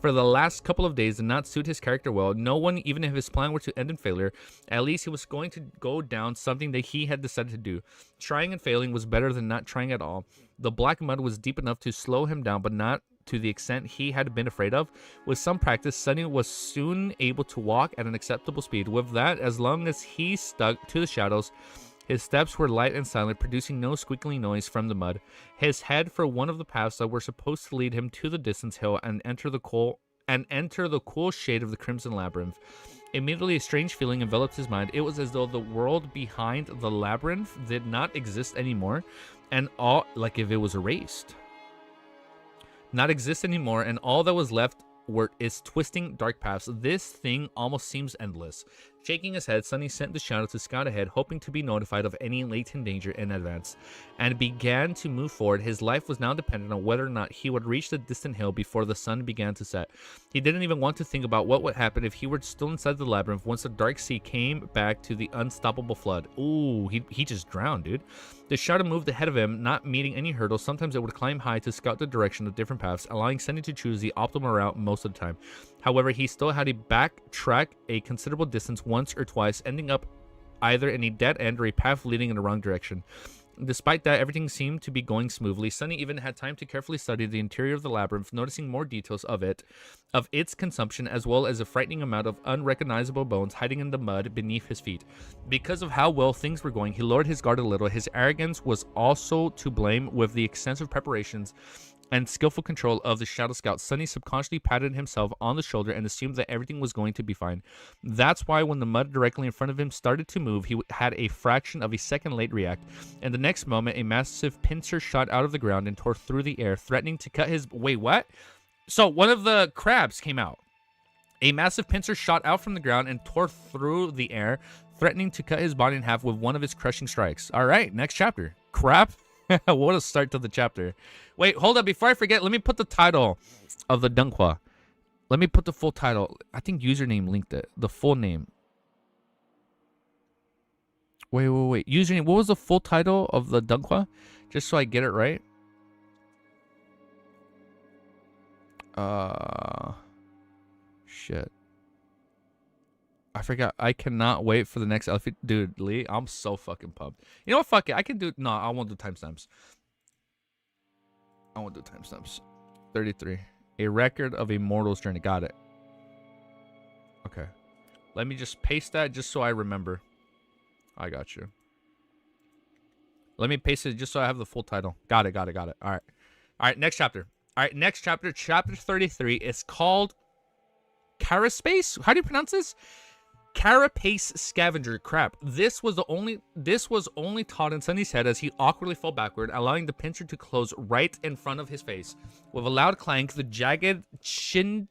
For the last couple of days did not suit his character well. No one, even if his plan were to end in failure, at least he was going to go down something that he had decided to do. Trying and failing was better than not trying at all. The black mud was deep enough to slow him down, but not to the extent he had been afraid of. With some practice, Sunny was soon able to walk at an acceptable speed. With that, as long as he stuck to the shadows, his steps were light and silent, producing no squeaking noise from the mud. His head for one of the paths that were supposed to lead him to the distant hill and enter the cool shade of the Crimson Labyrinth. Immediately, a strange feeling enveloped his mind. It was as though the world behind the labyrinth did not exist anymore, and all, like if it was erased. Not exist anymore, and all that was left is twisting dark paths. This thing almost seems endless. Shaking his head, Sunny sent the shadow to scout ahead, hoping to be notified of any latent danger in advance, and began to move forward. His life was now dependent on whether or not he would reach the distant hill before the sun began to set. He didn't even want to think about what would happen if he were still inside the labyrinth once the dark sea came back to the unstoppable flood. Ooh, he just drowned, dude. The shadow moved ahead of him, not meeting any hurdles. Sometimes it would climb high to scout the direction of different paths, allowing Sunny to choose the optimal route most of the time. However, he still had to backtrack a considerable distance once or twice, ending up either in a dead end or a path leading in the wrong direction. Despite that, everything seemed to be going smoothly. Sunny even had time to carefully study the interior of the labyrinth, noticing more details of its consumption, as well as a frightening amount of unrecognizable bones hiding in the mud beneath his feet. Because of how well things were going, he lowered his guard a little. His arrogance was also to blame. With the extensive preparations and skillful control of the Shadow Scout, Sunny subconsciously patted himself on the shoulder and assumed that everything was going to be fine. That's why when the mud directly in front of him started to move, he had a fraction of a second late react. And the next moment, a massive pincer shot out of the ground and tore through the air, threatening to cut his... Wait, what? So one of the crabs came out. A massive pincer shot out from the ground and tore through the air, threatening to cut his body in half with one of its crushing strikes. All right, next chapter. Crap. What a start to the chapter. Wait, hold up. Before I forget, let me put the title of the Dunkwa. Let me put the full title. I think username linked it. The full name. Wait. Username. What was the full title of the Dunkwa? Just so I get it right. Shit. I forgot. I cannot wait for the next outfit. Dude, Lee, I'm so fucking pumped. You know what? Fuck it. I can do... No, I won't do timestamps. 33. A record of a mortal's journey. Got it. Okay. Let me just paste that just so I remember. I got you. Let me paste it just so I have the full title. Got it. All right, next chapter. Chapter 33 is called Carapace. How do you pronounce this? Carapace Scavenger. Crap. This was only taught in Sunny's head as he awkwardly fell backward, allowing the pincer to close right in front of his face. With a loud clank, the jagged chitinous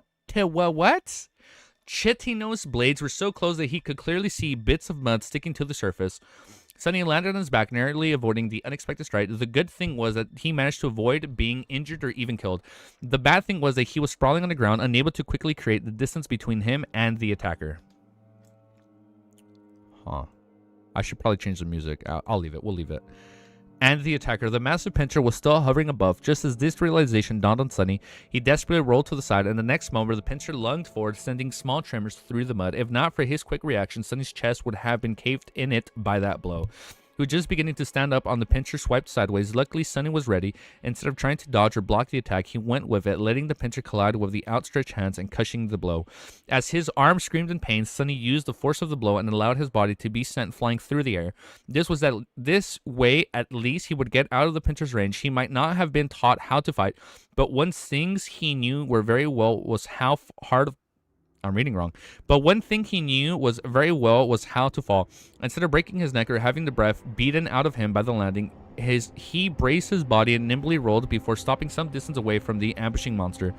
blades were so close that he could clearly see bits of mud sticking to the surface. Sunny landed on his back, narrowly avoiding the unexpected strike. The good thing was that he managed to avoid being injured or even killed. The bad thing was that he was sprawling on the ground, unable to quickly create the distance between him and the attacker. Huh. I should probably change the music. I'll leave it. We'll leave it. And the attacker. The massive pincher was still hovering above. Just as this realization dawned on Sunny, he desperately rolled to the side, and the next moment, the pincher lunged forward, sending small tremors through the mud. If not for his quick reaction, Sunny's chest would have been caved in it by that blow. He was just beginning to stand up on the pincher swiped sideways. Luckily, Sunny was ready. Instead of trying to dodge or block the attack, he went with it, letting the pincher collide with the outstretched hands and cushioning the blow. As his arm screamed in pain, Sunny used the force of the blow and allowed his body to be sent flying through the air. This way, at least, he would get out of the pincher's range. He might not have been taught how to fight, but one thing he knew very well was how how to fall. Instead of breaking his neck or having the breath beaten out of him by the landing, he braced his body and nimbly rolled before stopping some distance away from the ambushing monster.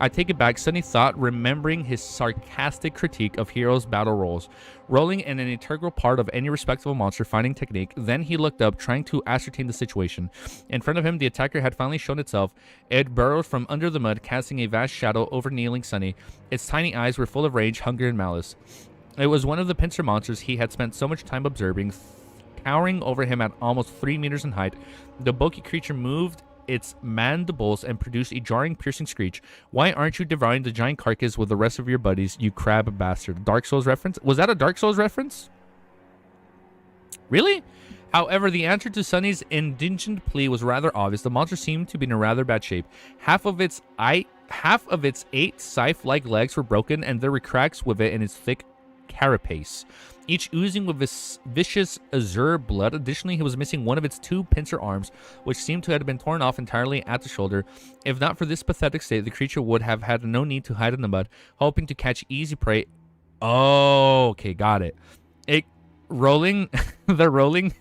I take it back, Sunny thought, remembering his sarcastic critique of heroes' battle rolls. Rolling in an integral part of any respectable monster fighting technique. Then he looked up, trying to ascertain the situation. In front of him, the attacker had finally shown itself. It burrowed from under the mud, casting a vast shadow over kneeling Sunny. Its tiny eyes were full of rage, hunger, and malice. It was one of the pincer monsters he had spent so much time observing, towering over him at almost 3 meters in height. The bulky creature moved its mandibles and produced a jarring, piercing screech. Why aren't you devouring the giant carcass with the rest of your buddies, you crab bastard? Dark Souls reference? Was that a Dark Souls reference? Really? However, the answer to Sunny's indigent plea was rather obvious. The monster seemed to be in a rather bad shape. Half of its 8 scythe-like legs were broken, and there were cracks with it in its thick carapace, each oozing with this vicious azure blood. Additionally, he was missing one of its 2 pincer arms, which seemed to have been torn off entirely at the shoulder. If not for this pathetic state, the creature would have had no need to hide in the mud, hoping to catch easy prey. Oh, okay, got it. rolling, the rolling.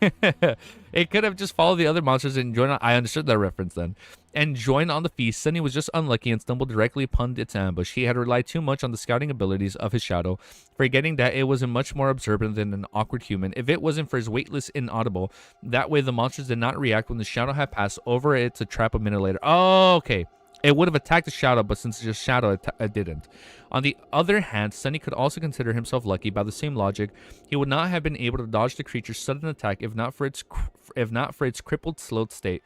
It could have just followed the other monsters and joined on. I understood that reference then. And joined on the feast. Sunny was just unlucky and stumbled directly upon its ambush. He had relied too much on the scouting abilities of his shadow, forgetting that it was a much more observant than an awkward human. If it wasn't for his weightless inaudible, that way the monsters did not react when the shadow had passed over it to trap a minute later. Oh, okay. It would have attacked the shadow, but since it's just shadow, it didn't. On the other hand, Sunny could also consider himself lucky. By the same logic, he would not have been able to dodge the creature's sudden attack if not for its crippled, slowed state.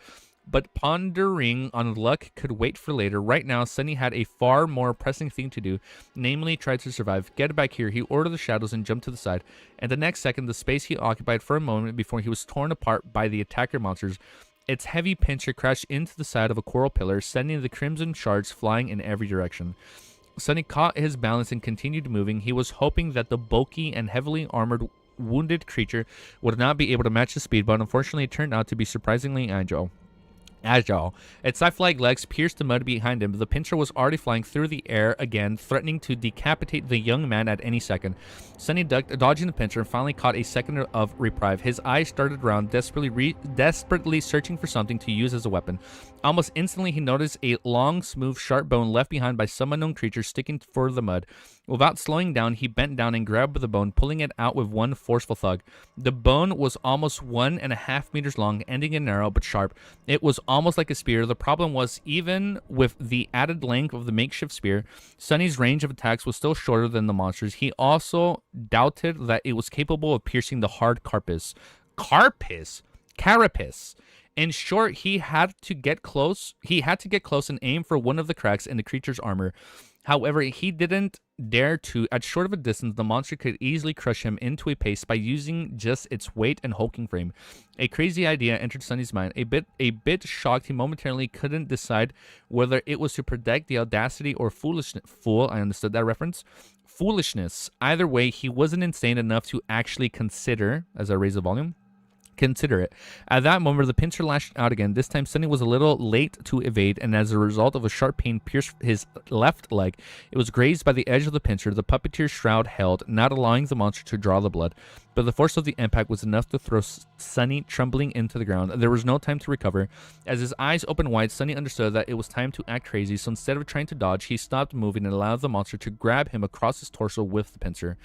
But pondering on luck could wait for later. Right now, Sunny had a far more pressing thing to do, namely try to survive. Get back here, he ordered the shadows and jumped to the side. And the next second, the space he occupied for a moment before he was torn apart by the attacker monsters. Its heavy pincher crashed into the side of a coral pillar, sending the crimson shards flying in every direction. Sunny caught his balance and continued moving. He was hoping that the bulky and heavily armored wounded creature would not be able to match his speed, but unfortunately it turned out to be surprisingly agile. Its knife-like legs pierced the mud behind him. The pincher was already flying through the air again, threatening to decapitate the young man at any second. Sunny ducked, dodging the pincher, and finally caught a second of reprieve. His eyes started around, desperately searching for something to use as a weapon. Almost instantly, he noticed a long, smooth, sharp bone left behind by some unknown creature sticking for the mud. Without slowing down, he bent down and grabbed the bone, pulling it out with one forceful thug. The bone was almost 1.5 meters long, ending in narrow but sharp. It was almost like a spear. The problem was, even with the added length of the makeshift spear, Sunny's range of attacks was still shorter than the monster's. He also doubted that it was capable of piercing the hard carapace. Carapace. In short, he had to get close. He had to get close and aim for one of the cracks in the creature's armor. However, he didn't dare to. At short of a distance, the monster could easily crush him into a paste by using just its weight and hulking frame. A crazy idea entered Sunny's mind. A bit shocked, he momentarily couldn't decide whether it was to protect the audacity or foolishness. I understood that reference. Foolishness. Either way, he wasn't insane enough to actually consider, as I raise the volume, consider it. At that moment, the pincer lashed out again. This time, Sunny was a little late to evade, and as a result of a sharp pain pierced his left leg, it was grazed by the edge of the pincer. The puppeteer's shroud held, not allowing the monster to draw the blood, but the force of the impact was enough to throw Sunny trembling into the ground. There was no time to recover. As his eyes opened wide, Sunny understood that it was time to act crazy, so instead of trying to dodge, he stopped moving and allowed the monster to grab him across his torso with the pincer.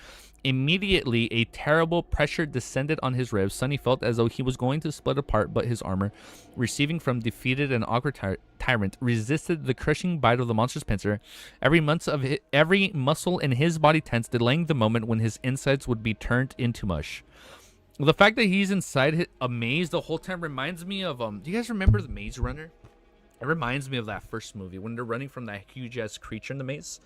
Immediately, a terrible pressure descended on his ribs. Sunny felt as though he was going to split apart, but his armor, receiving from defeated and awkward tyrant, resisted the crushing bite of the monster's pincer. Every muscle in his body tensed, delaying the moment when his insides would be turned into mush. The fact that he's inside a maze the whole time reminds me of do you guys remember the Maze Runner? It reminds me of that first movie when they're running from that huge-ass creature in the maze.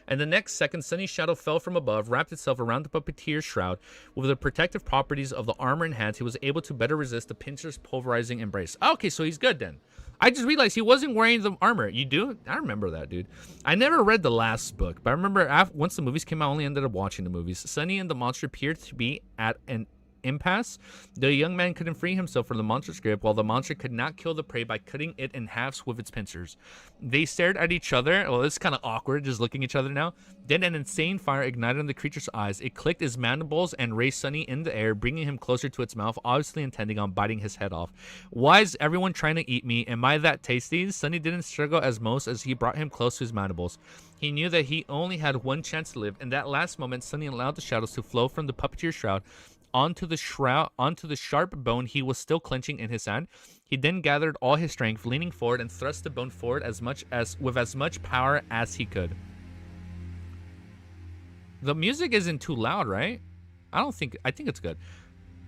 And the next second, Sunny's shadow fell from above, wrapped itself around the puppeteer's shroud. With the protective properties of the armor in hand, he was able to better resist the pincer's pulverizing embrace. Okay, so he's good then. I just realized he wasn't wearing the armor. You do? I remember that, dude. I never read the last book, but I remember once the movies came out, I only ended up watching the movies. Sunny and the monster appeared to be at an impasse. The young man couldn't free himself from the monster's grip, while the monster could not kill the prey by cutting it in halves with its pincers. They stared at each other. Well, it's kind of awkward just looking at each other now. Then an insane fire ignited in the creature's eyes. It clicked its mandibles and raised Sunny in the air, bringing him closer to its mouth, obviously intending on biting his head off. Why is everyone trying to eat me? Am I that tasty? Sunny didn't struggle as most as he brought him close to his mandibles. He knew that he only had one chance to live. In that last moment, Sunny allowed the shadows to flow from the puppeteer's shroud onto the sharp bone he was still clenching in his hand. He then gathered all his strength, leaning forward, and thrust the bone forward with as much power as he could. The music isn't too loud, right? I think it's good.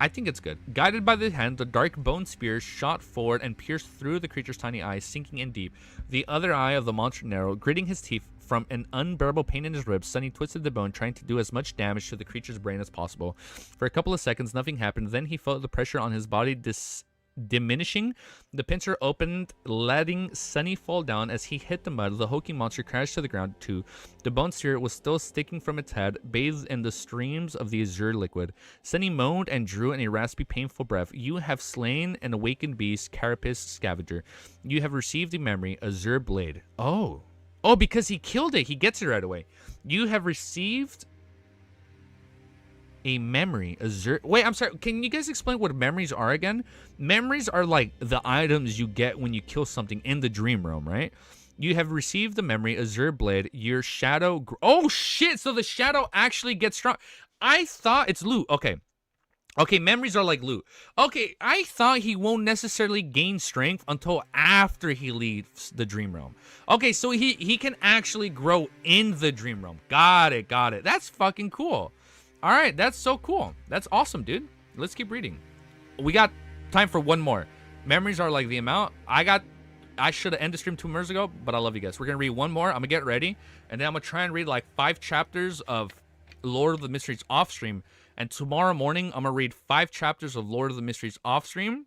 I think it's good. Guided by the hand, the dark bone spear shot forward and pierced through the creature's tiny eye, sinking in deep. The other eye of the monster narrowed, gritting his teeth from an unbearable pain in his ribs. Sunny twisted the bone, trying to do as much damage to the creature's brain as possible. For a couple of seconds, nothing happened. Then he felt the pressure on his body diminishing. The pincer opened, letting Sunny fall down. As he hit the mud, the hulking monster crashed to the ground too. The bone spirit was still sticking from its head, bathed in the streams of the azure liquid. Sunny moaned and drew in a raspy, painful breath. You have slain an awakened beast, carapace scavenger. You have received the memory, azure blade. Oh, because he killed it. He gets it right away. You have received a memory. Wait, I'm sorry. Can you guys explain what memories are again? Memories are like the items you get when you kill something in the dream realm, right? You have received the memory, Azure Blade. Your shadow... Oh, shit! So the shadow actually gets strong. I thought it's loot. Okay. Okay, memories are like loot. Okay, I thought he won't necessarily gain strength until after he leaves the dream realm. Okay, so he can actually grow in the dream realm. Got it, got it. That's fucking cool. All right, that's so cool. That's awesome, dude. Let's keep reading. We got time for one more. Memories are like the amount. I should have ended stream 2 minutes ago, but I love you guys. We're going to read one more. I'm going to get ready, and then I'm going to try and read like 5 chapters of Lord of the Mysteries off stream. And tomorrow morning, I'm going to read 5 chapters of Lord of the Mysteries off stream.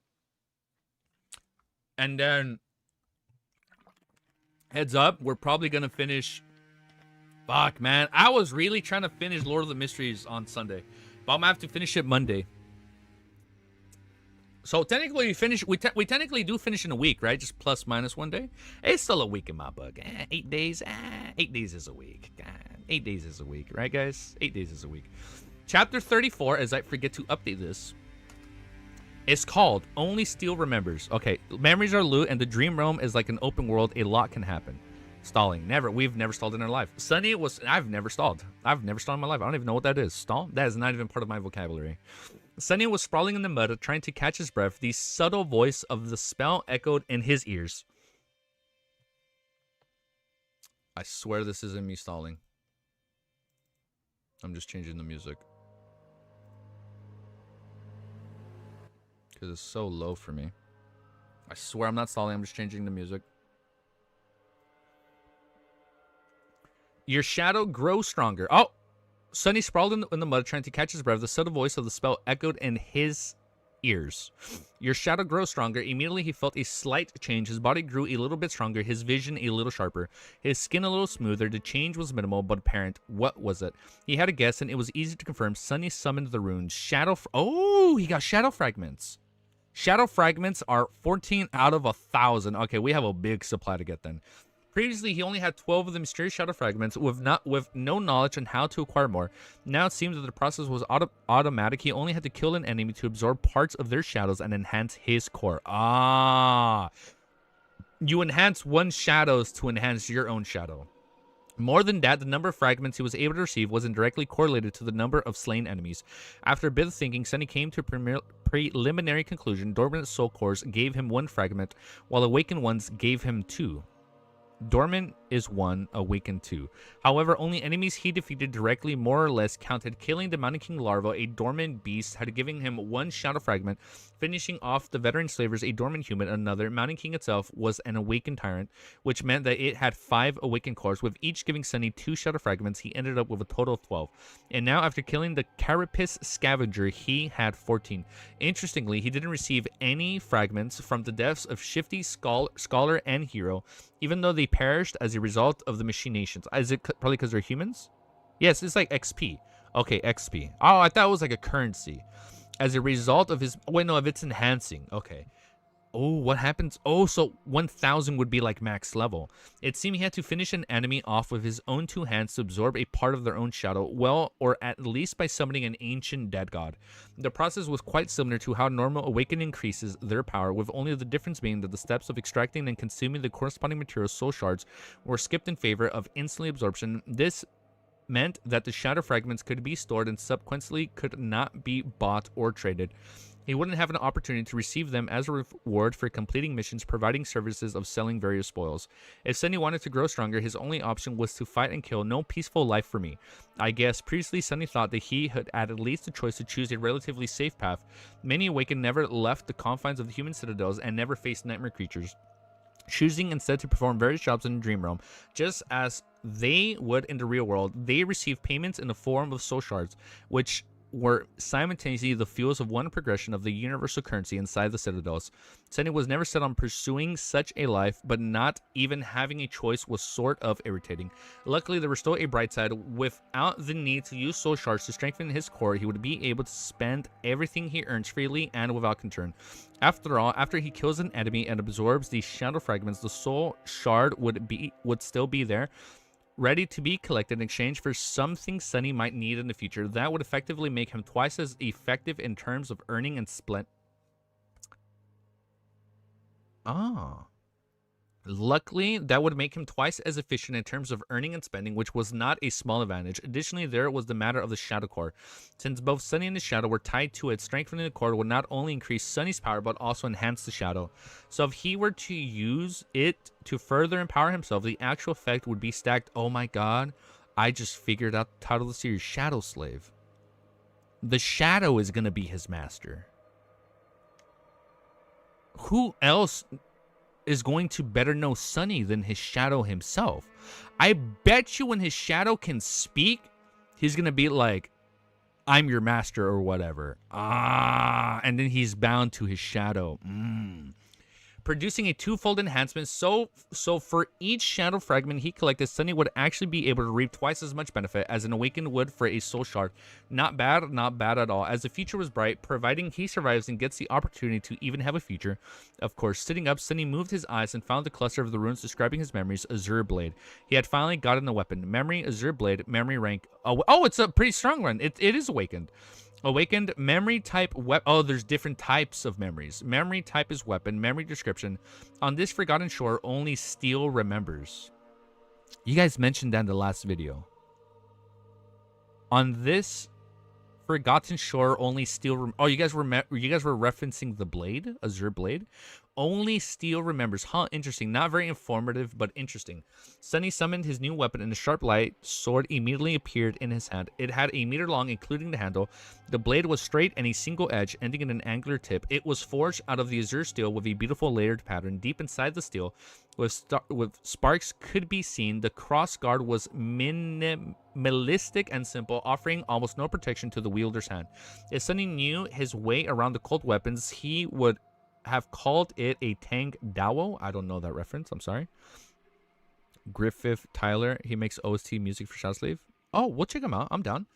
And then, heads up, we're probably going to finish... Fuck, man. I was really trying to finish Lord of the Mysteries on Sunday. But I'm going to have to finish it Monday. So technically, we technically do finish in a week, right? Just plus minus 1 day. It's still a week in my book. 8 days. 8 days is a week. 8 days is a week, right, guys? 8 days is a week. Chapter 34, as I forget to update this, is called Only Steel Remembers. Okay, memories are loot, and the dream realm is like an open world. A lot can happen. Stalling. Never. We've never stalled in our life. Sunny was... I've never stalled. I've never stalled in my life. I don't even know what that is. Stall? That is not even part of my vocabulary. Sunny was sprawling in the mud, trying to catch his breath. The subtle voice of the spell echoed in his ears. I swear this isn't me stalling. I'm just changing the music. Because it's so low for me. I swear I'm not stalling. I'm just changing the music. Your shadow grows stronger. Oh! Sunny sprawled in the mud, trying to catch his breath. The subtle voice of the spell echoed in his ears. Your shadow grows stronger. Immediately, he felt a slight change. His body grew a little bit stronger, his vision a little sharper, his skin a little smoother. The change was minimal, but apparent. What was it? He had a guess, and it was easy to confirm. Sunny summoned the runes. Oh, he got shadow fragments. Shadow fragments are 14 out of 1,000. Okay, we have a big supply to get then. Previously, he only had 12 of the mysterious shadow fragments with no knowledge on how to acquire more. Now it seems that the process was automatic. He only had to kill an enemy to absorb parts of their shadows and enhance his core. Ah. You enhance one's shadows to enhance your own shadow. More than that, the number of fragments he was able to receive wasn't directly correlated to the number of slain enemies. After a bit of thinking, Sunny came to a preliminary conclusion. Dormant soul cores gave him 1 fragment, while awakened ones gave him 2. Dormant is 1, awakened 2. However, only enemies he defeated directly more or less counted. Killing the Mountain King larva, a dormant beast, had given him 1 shadow fragment. Finishing off the veteran slavers, a dormant human, another. Mountain King itself was an awakened tyrant, which meant that it had 5 awakened cores, with each giving Sunny 2 shadow fragments. He ended up with a total of 12. And now, after killing the Carapace scavenger, he had 14. Interestingly, he didn't receive any fragments from the deaths of Shifty, Scholar, and Hero, even though they perished as a result of the machinations. Is it probably because they're humans? Yes, it's like XP. Okay, XP. Oh, I thought it was like a currency. As a result of his... Wait, no, if it's enhancing. Okay. Oh, what happens? Oh, so 1,000 would be like max level. It seemed he had to finish an enemy off with his own 2 hands to absorb a part of their own shadow, well, or at least by summoning an ancient dead god. The process was quite similar to how normal awakening increases their power, with only the difference being that the steps of extracting and consuming the corresponding material soul shards were skipped in favor of instantly absorption. This meant that the shadow fragments could be stored and subsequently could not be bought or traded. He wouldn't have an opportunity to receive them as a reward for completing missions providing services of selling various spoils. If Sunny wanted to grow stronger, his only option was to fight and kill. No peaceful life for me. I guess previously Sunny thought that he had at least the choice to choose a relatively safe path. Many awakened never left the confines of the human citadels and never faced nightmare creatures, choosing instead to perform various jobs in the dream realm. Just as they would in the real world, they received payments in the form of soul shards, which were simultaneously the fuels of one progression of the universal currency inside the citadels. Sunny was never set on pursuing such a life, but not even having a choice was sort of irritating. Luckily, there was still a bright side. Without the need to use soul shards to strengthen his core, he would be able to spend everything he earns freely and without concern. After all, after he kills an enemy and absorbs the shadow fragments, the soul shard would still be there, ready to be collected in exchange for something Sunny might need in the future. That would effectively make him twice as effective in terms of earning and split. Ah. Luckily, that would make him twice as efficient in terms of earning and spending, which was not a small advantage. Additionally, there was the matter of the Shadow Core. Since both Sunny and the Shadow were tied to it, strengthening the core would not only increase Sunny's power, but also enhance the Shadow. So if he were to use it to further empower himself, the actual effect would be stacked. Oh my god, I just figured out the title of the series, Shadow Slave. The Shadow is going to be his master. Who else is going to better know Sunny than his Shadow himself? I bet you when his Shadow can speak, he's gonna be like, I'm your master or whatever. And then he's bound to his Shadow. Producing a twofold enhancement. So for each Shadow fragment he collected, Sunny would actually be able to reap twice as much benefit as an awakened would for a soul shard. Not bad at all. As the future was bright, providing he survives and gets the opportunity to even have a future. Of course, sitting up, Sunny moved his eyes and found the cluster of the runes describing his memories, Azure Blade. He had finally gotten the weapon. Memory, Azure Blade, memory rank. Oh, it's a pretty strong one. It is awakened. Awakened memory type oh, there's different types of memories. Memory type is weapon. Memory description. On this forgotten shore, only steel remembers. You guys mentioned that in the last video. On this forgotten shore, only steel. Oh, you guys were referencing the blade, Azure Blade. Only steel remembers. Huh, interesting. Not very informative, but interesting. Sunny summoned his new weapon, and a sharp light sword immediately appeared in his hand. It had a meter long, including the handle. The blade was straight and a single edge, ending in an angular tip. It was forged out of the azure steel with a beautiful layered pattern. Deep inside the steel, with sparks could be seen. The cross guard was minimalistic and simple, offering almost no protection to the wielder's hand. If Sunny knew his way around the cult weapons, he would have called it a Tang Dao. I don't know that reference. I'm sorry. Griffith Tyler. He makes OST music for Shadow Slave. Oh, we'll check him out. I'm down.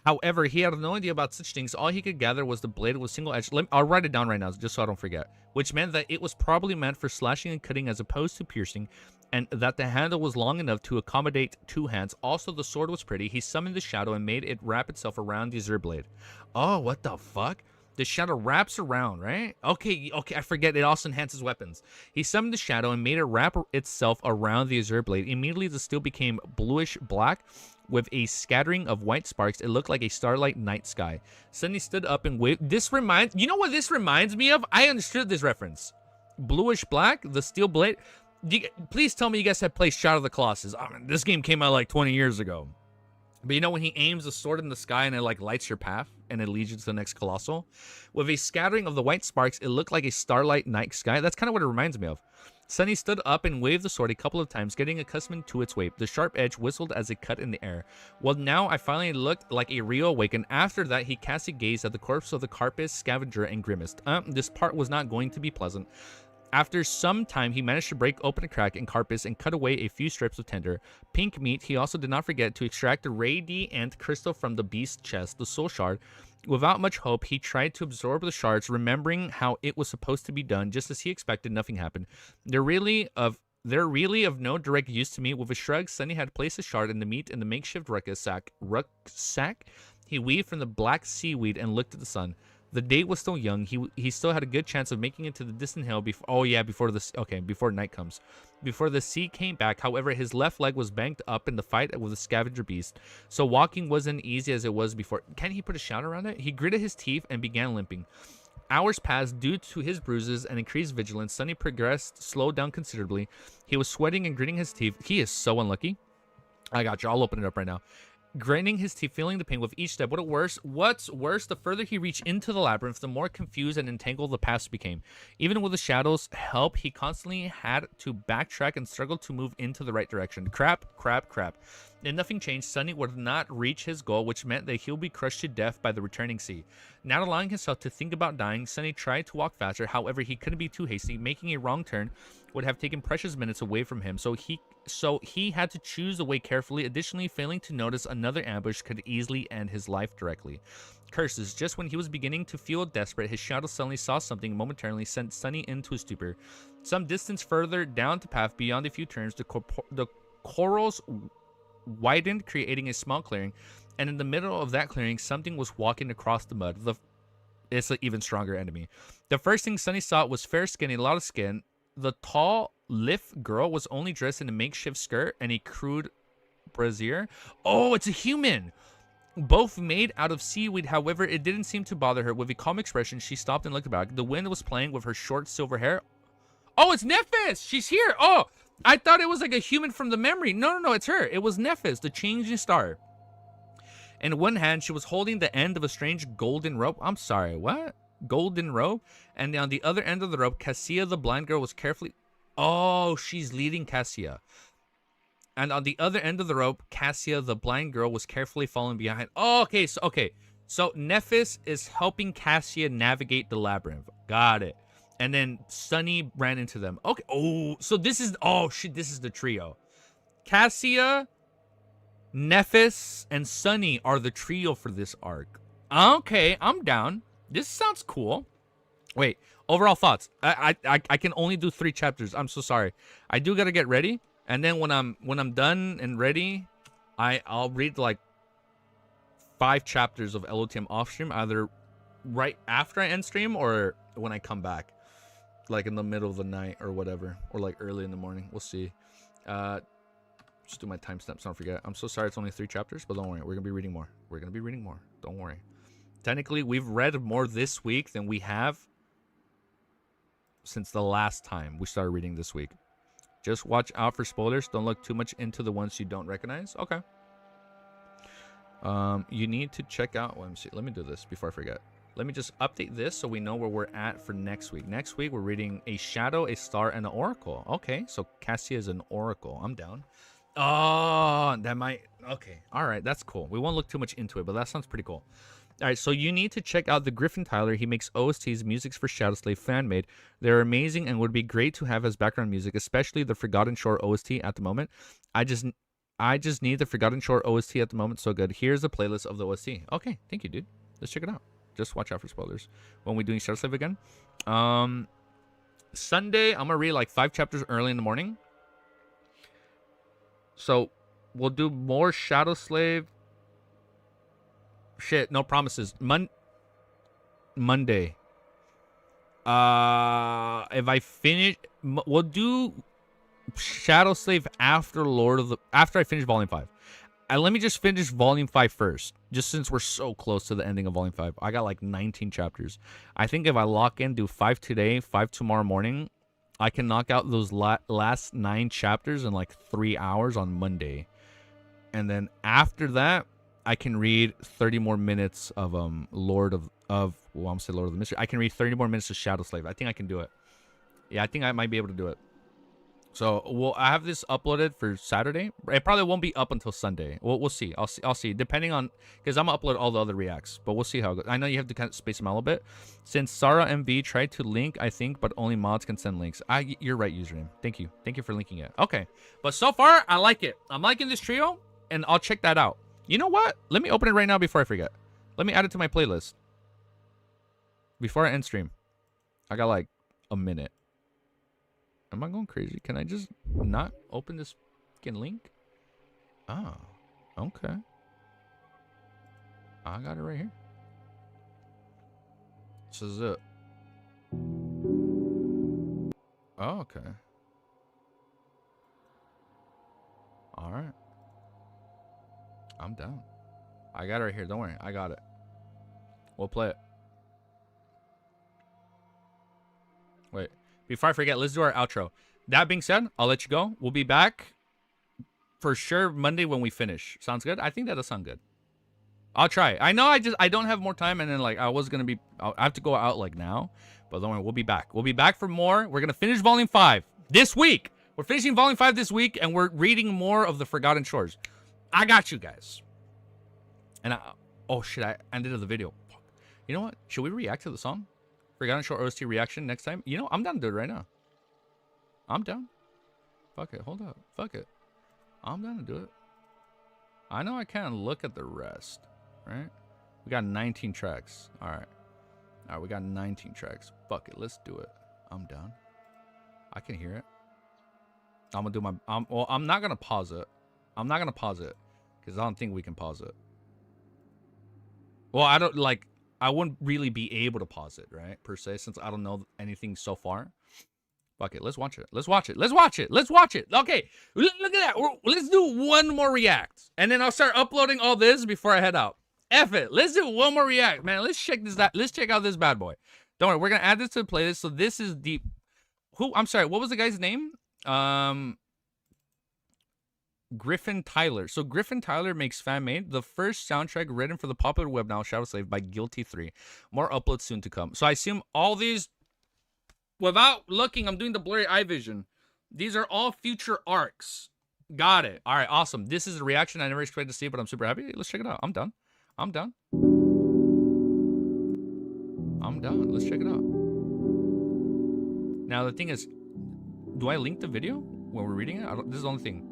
However, he had no idea about such things. All he could gather was the blade was single edged. I'll write it down right now just so I don't forget. Which meant that it was probably meant for slashing and cutting as opposed to piercing, and that the handle was long enough to accommodate two hands. Also, the sword was pretty. He summoned the Shadow and made it wrap itself around the Azure Blade. Oh, what the fuck? The Shadow wraps around, right? Okay, I forget. It also enhances weapons. He summoned the Shadow and made it wrap itself around the Azure Blade. Immediately, the steel became bluish black with a scattering of white sparks. It looked like a starlight night sky. Sunny stood up and waved. You know what this reminds me of? I understood this reference. Bluish black, the steel blade. Please tell me you guys have played Shadow of the Colossus. I mean, this game came out like 20 years ago. But you know when he aims a sword in the sky and it like lights your path and it leads you to the next colossal? With a scattering of the white sparks, it looked like a starlight night sky. That's kind of what it reminds me of. Sunny stood up and waved the sword a couple of times, getting accustomed to its weight. The sharp edge whistled as it cut in the air. Well, now I finally looked like a real awakened. After that, he cast a gaze at the corpse of the Carpus scavenger and grimaced. This part was not going to be pleasant. After some time, he managed to break open a crack in Carpus and cut away a few strips of tender pink meat. He also did not forget to extract the radiant crystal from the beast's chest, the soul shard. Without much hope, he tried to absorb the shards, remembering how it was supposed to be done. Just as he expected, nothing happened. They're really of no direct use to me. With a shrug, Sunny had placed a shard in the meat in the makeshift rucksack. He weaved from the black seaweed and looked at the sun. The day was still young. He still had a good chance of making it to the distant hill before night comes. Before the sea came back, however, his left leg was banked up in the fight with the scavenger beast, so walking wasn't easy as it was before. Can he put a shout around it? He gritted his teeth and began limping. Hours passed. Due to his bruises and increased vigilance, Sunny slowed down considerably. He was sweating and gritting his teeth. He is so unlucky. I got you. I'll open it up right now. Grinding his teeth, feeling the pain with each step. What's worse, the further he reached into the labyrinth, the more confused and entangled the paths became. Even with the Shadow's help, he constantly had to backtrack and struggle to move into the right direction. Crap. And nothing changed. Sunny would not reach his goal, which meant that he'll be crushed to death by the returning sea. Not allowing himself to think about dying, Sunny tried to walk faster. However, he couldn't be too hasty. Making a wrong turn would have taken precious minutes away from him, so he had to choose the way carefully. Additionally, failing to notice another ambush could easily end his life directly. Curses. Just when he was beginning to feel desperate, his Shadow suddenly saw something and momentarily sent Sunny into a stupor. Some distance further down the path, beyond a few turns, the corals widened, creating a small clearing. And in the middle of that clearing, something was walking across the mud. It's an even stronger enemy. The first thing Sunny saw was fair skin, a lot of skin. The tall, lithe girl was only dressed in a makeshift skirt and a crude brassiere. Oh, it's a human! Both made out of seaweed. However, it didn't seem to bother her. With a calm expression, she stopped and looked back. The wind was playing with her short silver hair. Oh, it's Nephis! She's here! Oh, I thought it was like a human from the memory. No, it's her. It was Nephis, the changing star. In one hand, she was holding the end of a strange golden rope. I'm sorry, what? Golden rope? And on the other end of the rope, Cassia, the blind girl, was carefully... Oh, she's leading Cassia. And on the other end of the rope, Cassia, the blind girl, was carefully following behind. Oh, okay. So Nephis is helping Cassia navigate the labyrinth. Got it. And then Sunny ran into them. Okay. Oh, so this is... Oh, shit. This is the trio. Cassia, Nephis, and Sunny are the trio for this arc. Okay, I'm down. This sounds cool. Wait, overall thoughts. I can only do 3 chapters. I'm so sorry. I do gotta get ready, and then when I'm done and ready, I'll read like 5 chapters of LOTM off stream, either right after I end stream or when I come back, like in the middle of the night or whatever, or like early in the morning. We'll see. Just do my timestamps, don't forget. I'm so sorry it's only 3 chapters, but don't worry. We're going to be reading more. We're going to be reading more. Don't worry. Technically, we've read more this week than we have since the last time we started reading this week. Just watch out for spoilers. Don't look too much into the ones you don't recognize. Okay. You need to check out... Let me see. Let me do this before I forget. Let me just update this so we know where we're at for next week. Next week, we're reading a shadow, a star, and an oracle. Okay, so Cassia is an oracle. I'm down. Oh, that might... Okay, all right, that's cool. We won't look too much into it, but that sounds pretty cool. All right, so you need to check out the Griffin Tyler. He makes OSTs, musics for Shadow Slave fan-made. They're amazing and would be great to have as background music, especially the Forgotten Shore OST at the moment. I just need the Forgotten Shore OST at the moment. So good. Here's the playlist of the OST. Okay, thank you, dude. Let's check it out. Just watch out for spoilers. When we doing Shadow Slave again? Sunday, I'm gonna read like 5 chapters early in the morning. So we'll do more Shadow Slave. Shit, no promises. Monday. If I finish, we'll do Shadow Slave after after I finish Volume 5. And let me just finish Volume 5 first, just since we're so close to the ending of Volume 5. I got like 19 chapters. I think if I lock in, do 5 today, 5 tomorrow morning, I can knock out those last 9 chapters in like 3 hours on Monday. And then after that, I can read 30 more minutes of Lord of the Mystery. I can read 30 more minutes of Shadow Slave. I think I can do it. Yeah, I think I might be able to do it. So I have this uploaded for Saturday. It probably won't be up until Sunday. We'll see. I'll see. Depending on, because I'm gonna upload all the other reacts, but we'll see how it goes. I know you have to kind of space them out a little bit. Since Sarah MV tried to link, I think, but only mods can send links. You're right, username. Thank you. Thank you for linking it. Okay, but so far I like it. I'm liking this trio, and I'll check that out. You know what? Let me open it right now before I forget. Let me add it to my playlist before I end stream. I got like a minute. Am I going crazy? Can I just not open this fucking link? Oh, okay. I got it right here. This is it. Oh, okay. All right. I'm down. I got it right here. Don't worry. I got it. We'll play it. Wait. Before I forget, let's do our outro. That being said, I'll let you go. We'll be back for sure Monday when we finish. Sounds good? I think that'll sound good. I'll try. I know I don't have more time, and then like I have to go out like now. But don't worry, we'll be back. We'll be back for more. We're gonna finish Volume 5 this week. We're finishing Volume 5 this week, and we're reading more of the Forgotten Shores. I got you guys. And oh shit, I ended the video. You know what? Should we react to the song? Forgotten Shore OST reaction next time? You know, I'm down to do it right now. I'm down. Fuck it. Hold up. Fuck it. I'm down to do it. I know I can't look at the rest, right? We got 19 tracks. All right. All right, we got 19 tracks. Fuck it. Let's do it. I'm down. I can hear it. I'm gonna do my. Well, I'm not gonna pause it. I'm not gonna pause it because I don't think we can pause it. Well, I don't like. I wouldn't really be able to pause it, right? Per se, since I don't know anything so far. Fuck it. Let's watch it. Let's watch it. Let's watch it. Let's watch it. Okay. Look at that. Let's do one more react, and then I'll start uploading all this before I head out. F it. Let's do one more react, man. Let's check this. Let's check out this bad boy. Don't worry. We're gonna add this to the playlist. So this is the. Who? I'm sorry. What was the guy's name? Griffin Tyler. So Griffin Tyler makes Fan Made, the first soundtrack written for the popular web novel Shadow Slave by Guilty 3. More uploads soon to come. So I assume all these, without looking, I'm doing the blurry eye vision. These are all future arcs. Got it. All right, awesome. This is a reaction I never expected to see, but I'm super happy. Let's check it out. I'm done. I'm done. I'm done. Let's check it out. Now the thing is, do I link the video when we're reading it? This is the only thing.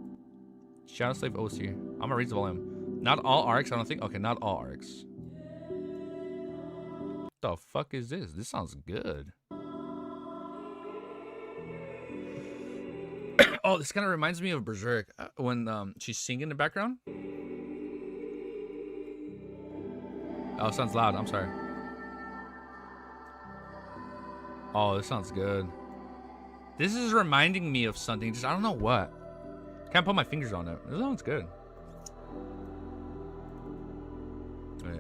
Shadow Slave OC. I'm gonna read the volume. Not all arcs, I don't think. Okay, not all arcs. What the fuck is this? This sounds good. Oh, this kind of reminds me of Berserk when she's singing in the background. Oh, it sounds loud. I'm sorry. Oh, this sounds good. This is reminding me of something. Just I don't know what. Can't put my fingers on it. This sounds good. Wait.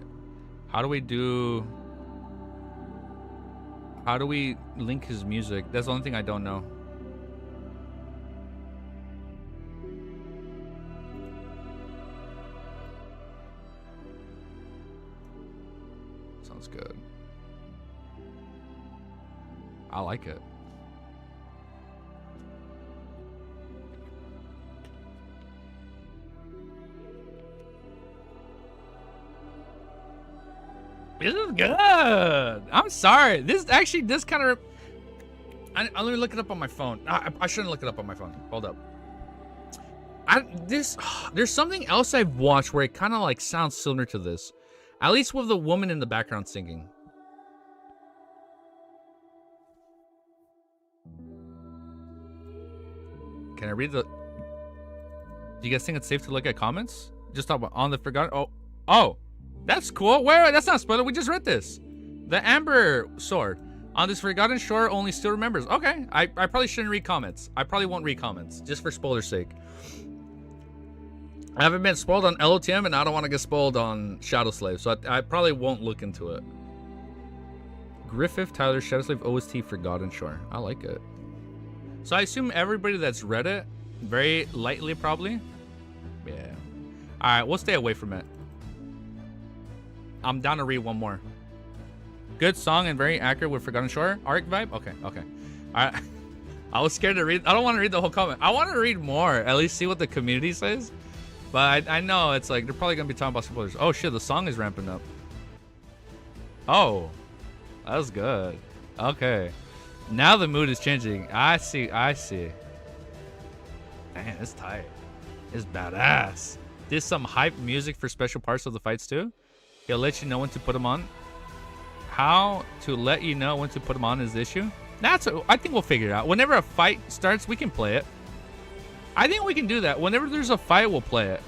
How do we link his music? That's the only thing I don't know. Sounds good. I like it. This is good. I'm sorry. This kind of. Let me look it up on my phone. I shouldn't look it up on my phone. Hold up. There's something else I've watched where it kind of like sounds similar to this, at least with the woman in the background singing. Can I read the? Do you guys think it's safe to look at comments? Just talk about on the forgotten. Oh. That's cool. Wait, that's not a spoiler. We just read this. The Amber Sword. On this forgotten shore, only still remembers. Okay. I probably shouldn't read comments. I probably won't read comments, just for spoiler's sake. I haven't been spoiled on LOTM, and I don't want to get spoiled on Shadow Slave, so I probably won't look into it. Griffith Tyler, Shadow Slave OST Forgotten Shore. I like it. So I assume everybody that's read it, very lightly probably. Yeah. Alright, we'll stay away from it. I'm down to read one more. Good song and very accurate with Forgotten Shore arc vibe. Okay. Alright. I was scared to read. I don't want to read the whole comment. I want to read more. At least see what the community says. But I know it's like they're probably gonna be talking about spoilers. Oh shit, the song is ramping up. Oh, that was good. Okay. Now the mood is changing. I see. Man, it's tight. It's badass. There's some hype music for special parts of the fights too. He'll let you know when to put them on. How to let you know when to put them on is the issue. I think we'll figure it out. Whenever a fight starts, we can play it. I think we can do that. Whenever there's a fight, we'll play it.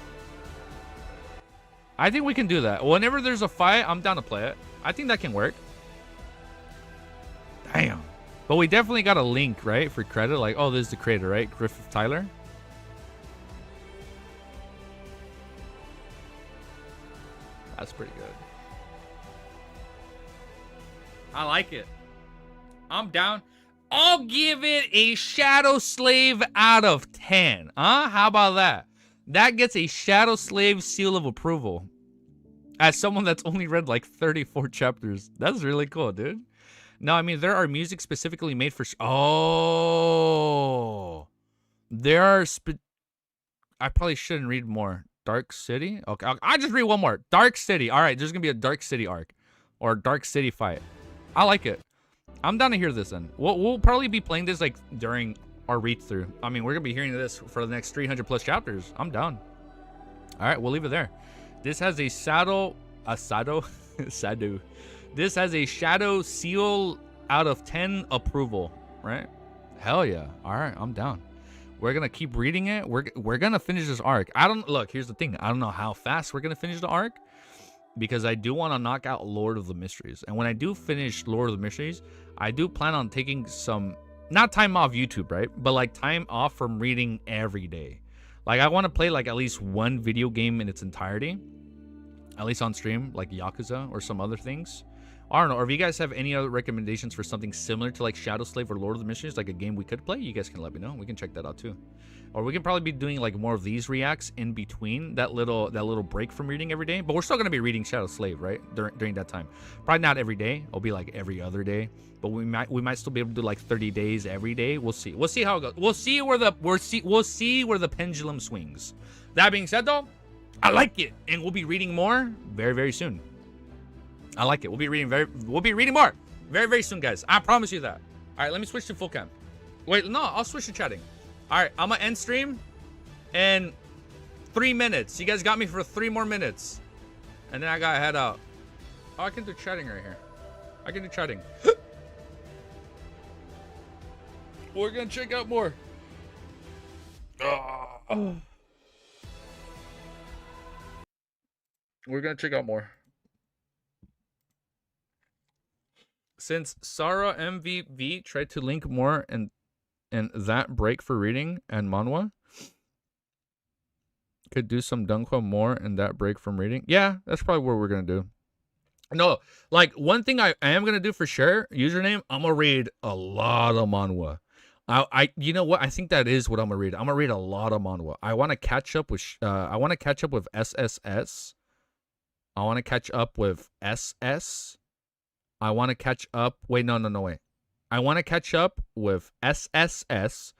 I think we can do that. Whenever there's a fight, I'm down to play it. I think that can work. Damn. But we definitely got a link, right? For credit. Like, oh, this is the creator, right? Griffith Tyler. That's pretty good. I like it. I'm down. I'll give it a Shadow Slave out of 10. How about that? That gets a Shadow Slave seal of approval. As someone that's only read like 34 chapters. That's really cool, dude. No, I mean, there are music specifically made for... Oh. There are... I probably shouldn't read more. Dark City? Okay, I'll just read one more. Dark City. All right, there's going to be a Dark City arc. Or Dark City fight. I like it. I'm down to hear this then. We'll probably be playing this like during our read through. I mean, we're going to be hearing this for the next 300 plus chapters. I'm done. All right, we'll leave it there. This has a Sado. This has a Shadow Seal out of 10 approval, right? Hell yeah. All right, I'm down. We're gonna keep reading it. We're gonna finish this arc. I don't look. Here's the thing. I don't know how fast we're gonna finish the arc because I do want to knock out Lord of the Mysteries. And when I do finish Lord of the Mysteries, I do plan on taking some not time off YouTube, right? But like time off from reading every day. Like I want to play like at least one video game in its entirety, at least on stream, like Yakuza or some other things. I don't know. Or if you guys have any other recommendations for something similar to like Shadow Slave or Lord of the Mysteries, like a game we could play, you guys can let me know. We can check that out too. Or we can probably be doing like more of these reacts in between that little break from reading every day. But we're still gonna be reading Shadow Slave, right? During that time. Probably not every day. It'll be like every other day. But we might still be able to do like 30 days every day. We'll see. We'll see how it goes. We'll see where the pendulum swings. That being said though, I like it, and we'll be reading more very, very soon. I like it. We'll be reading more very, very soon, guys. I promise you that. All right, let me switch to full cam. Wait, no, I'll switch to chatting. All right, I'm gonna end stream in 3 minutes. You guys got me for 3 more minutes, and then I gotta head out. Oh, I can do chatting right here. I can do chatting. We're gonna check out more. We're gonna check out more. Since Sarah MVV tried to link more and that break for reading and manhwa, could do some Dunhua more and that break from reading. Yeah, that's probably what we're gonna do. No, like one thing I am gonna do for sure. Username, I'm gonna read a lot of manhwa. You know what? I think that is what I'm gonna read. I'm gonna read a lot of manhwa. I want to catch up with SSS. I want to catch up with SS. I want to catch up. Wait, no, wait. I want to catch up with SSS.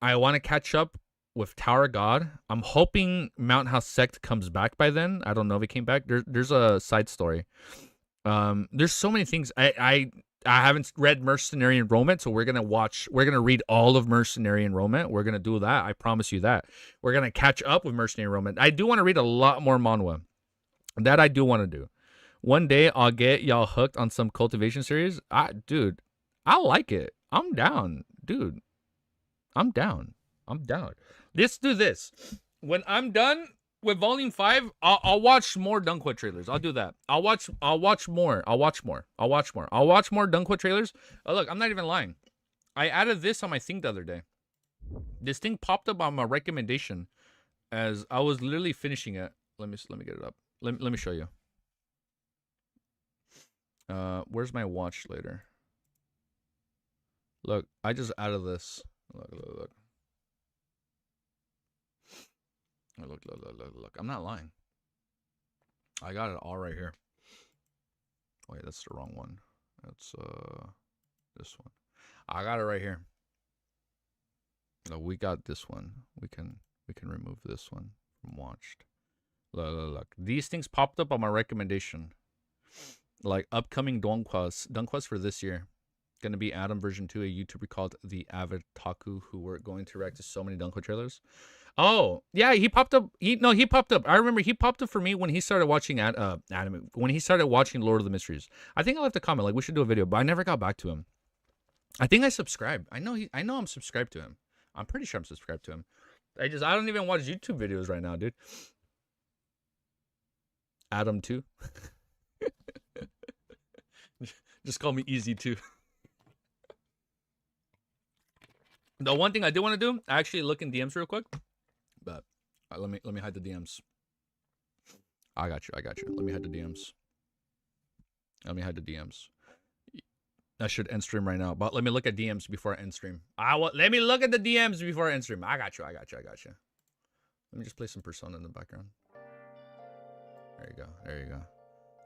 I want to catch up with Tower God. I'm hoping Mount House Sect comes back by then. I don't know if it came back. There's a side story. There's so many things. I haven't read Mercenary Enrollment, so we're gonna read all of Mercenary Enrollment. We're gonna do that. I promise you that. We're gonna catch up with Mercenary Enrollment. I do want to read a lot more manhwa. That I do want to do. One day I'll get y'all hooked on some cultivation series. Dude, I like it. I'm down, dude. I'm down. Let's do this. When I'm done with Volume 5, I'll watch more Dunhua trailers. I'll do that. I'll watch more. I'll watch more Dunhua trailers. Oh, look, I'm not even lying. I added this on my thing the other day. This thing popped up on my recommendation as I was literally finishing it. Let me get it up. Let me show you. Where's my watch later? Look, I just added this. Look. Look. I'm not lying. I got it all right here. Wait, that's the wrong one. That's this one. I got it right here. No, we got this one. We can remove this one from watched. Look. These things popped up on my recommendation. Like upcoming Dunquas for this year. Gonna be Adam version 2, a YouTuber called the Avataku, who were going to react to so many Dunqua trailers. Oh, yeah, he popped up. He popped up. I remember he popped up for me when he started watching anime, when he started watching Lord of the Mysteries. I think I left a comment like we should do a video, but I never got back to him. I think I subscribed. I know I'm subscribed to him. I'm pretty sure I'm subscribed to him. I don't even watch YouTube videos right now, dude. Adam 2. Just call me Easy 2. The one thing I do want to do, I actually look in DMs real quick. But let me hide the DMs. I got you. Let me hide the DMs. I should end stream right now, but let me look at DMs before I end stream. Let me look at the DMs before I end stream. I got you. Let me just play some Persona in the background. There you go.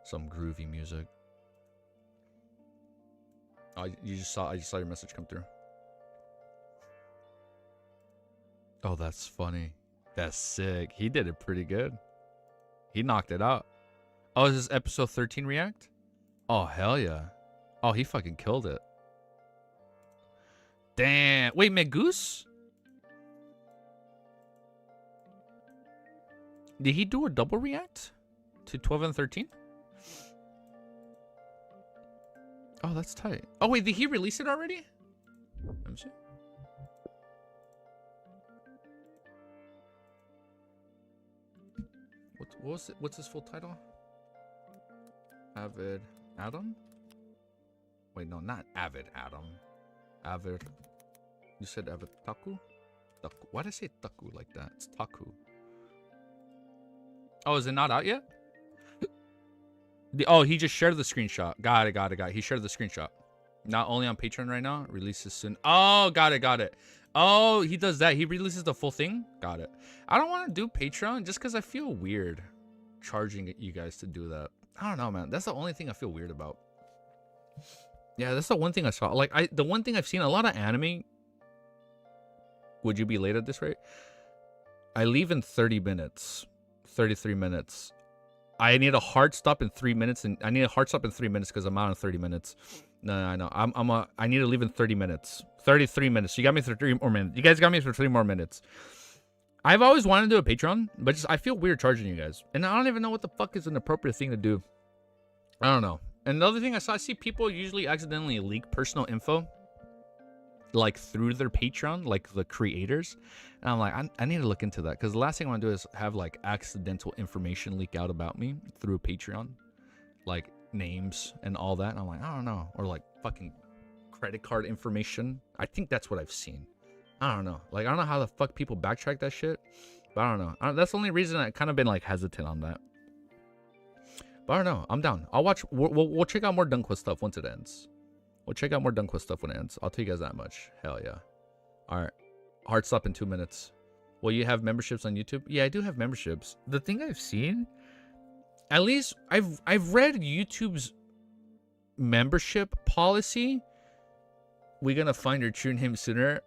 Some groovy music. Oh, I just saw your message come through. Oh, that's funny. That's sick. He did it pretty good. He knocked it out. Oh, is this episode 13 react? Oh, hell yeah. Oh, he fucking killed it. Damn. Wait, Megoose? Did he do a double react to 12 and 13? Oh, that's tight. Oh, wait, did he release it already? Let me see. What was it? What's his full title? Avid Adam? Wait, no, not Avid Adam. Avid. You said Avid Taku? Taku. Why did I say Taku like that? It's Taku. Oh, is it not out yet? Oh, he just shared the screenshot. Got it. He shared the screenshot. Not only on Patreon right now. Releases soon. Oh, got it. Oh, he does that. He releases the full thing. Got it. I don't want to do Patreon just because I feel weird charging you guys to do that. I don't know, man. That's the only thing I feel weird about. Yeah, that's the one thing I saw. Like, the one thing I've seen a lot of anime. Would you be late at this rate? I leave in 30 minutes. 33 minutes. I need a hard stop in 3 minutes, and I need a hard stop in 3 minutes because I'm out in 30 minutes. No, I know. I need to leave in 30 minutes. 33 minutes. You got me for 3 more minutes. You guys got me for 3 more minutes. I've always wanted to do a Patreon, but just I feel weird charging you guys. And I don't even know what the fuck is an appropriate thing to do. I don't know. And another thing I see people usually accidentally leak personal info, like through their Patreon, like the creators. And I'm like, I need to look into that, because the last thing I want to do is have like accidental information leak out about me through Patreon, like names and all that. And I'm like, I don't know. Or like fucking credit card information. I think that's what I've seen. I don't know. Like, I don't know how the fuck people backtrack that shit, but I don't know. That's the only reason I kind of been like hesitant on that. But I don't know. I'm down. I'll watch. We'll check out more Dunkquest stuff once it ends. We'll check out more Dunkquest stuff when it ends. I'll tell you guys that much. Hell yeah. All right. Hard stop in 2 minutes. Will you have memberships on YouTube? Yeah, I do have memberships. The thing I've seen, at least I've read YouTube's membership policy. We're gonna find your true name sooner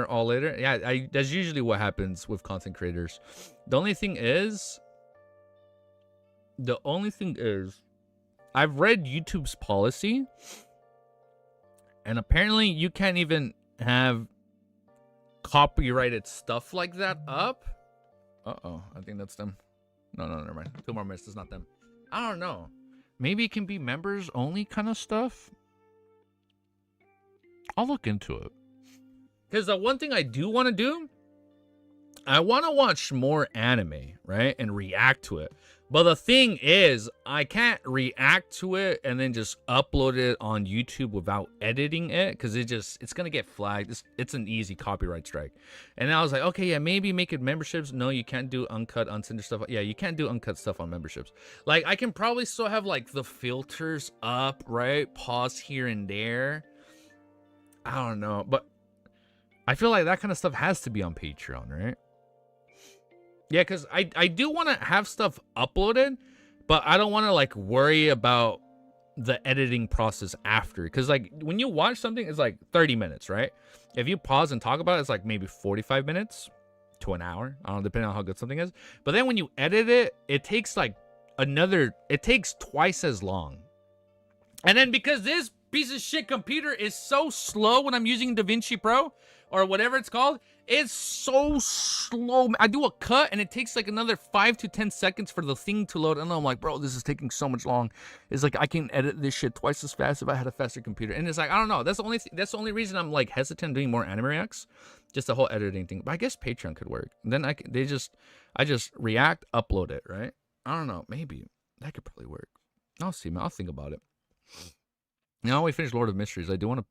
or later. Yeah, that's usually what happens with content creators. The only thing is, I've read YouTube's policy, and apparently you can't even have copyrighted stuff like that up. Uh-oh, I think that's them. No, never mind. 2 more minutes, it's not them. I don't know. Maybe it can be members only kind of stuff. I'll look into it. Because the one thing I do want to do, I want to watch more anime, right? And react to it. But the thing is, I can't react to it and then just upload it on YouTube without editing it, because it's going to get flagged. It's an easy copyright strike. And I was like, okay, yeah, maybe make it memberships. No, you can't do uncut, uncensored stuff. Yeah, you can't do uncut stuff on memberships. Like, I can probably still have, like, the filters up, right? Pause here and there. I don't know. But I feel like that kind of stuff has to be on Patreon, right? Yeah, because I do want to have stuff uploaded, but I don't want to, like, worry about the editing process after. Because, like, when you watch something, it's, like, 30 minutes, right? If you pause and talk about it, it's, like, maybe 45 minutes to an hour. I don't know, depending on how good something is. But then when you edit it, it takes, like, it takes twice as long. And then because this piece of shit computer is so slow when I'm using DaVinci Pro, or whatever it's called, it's so slow. I do a cut and it takes like another 5 to 10 seconds for the thing to load. And I'm like, bro, this is taking so much long. It's like I can edit this shit twice as fast if I had a faster computer. And it's like, I don't know. That's the only reason I'm like hesitant doing more anime reacts. Just the whole editing thing. But I guess Patreon could work. And then I just react, upload it, right? I don't know. Maybe that could probably work. I'll see, man. I'll think about it. Now we finished Lord of Mysteries. I do want to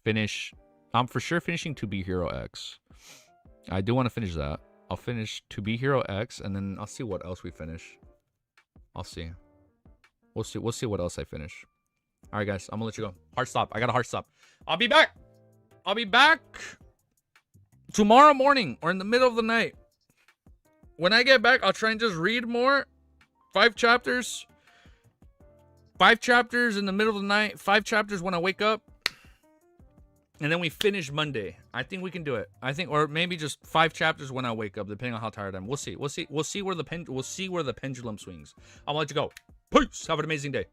finish. I'm for sure finishing To Be Hero X. I do want to finish that. I'll finish To Be Hero X, and then I'll see what else we finish. I'll see. We'll see what else I finish. All right, guys. I'm gonna let you go. Hard stop. I got a hard stop. I'll be back. I'll be back tomorrow morning or in the middle of the night. When I get back, I'll try and just read more. 5 chapters. 5 chapters in the middle of the night. 5 chapters when I wake up. And then we finish Monday. I think we can do it. I think, or maybe just 5 chapters when I wake up, depending on how tired I am. We'll see. We'll see where the pendulum swings. I'm gonna let you go. Peace. Have an amazing day.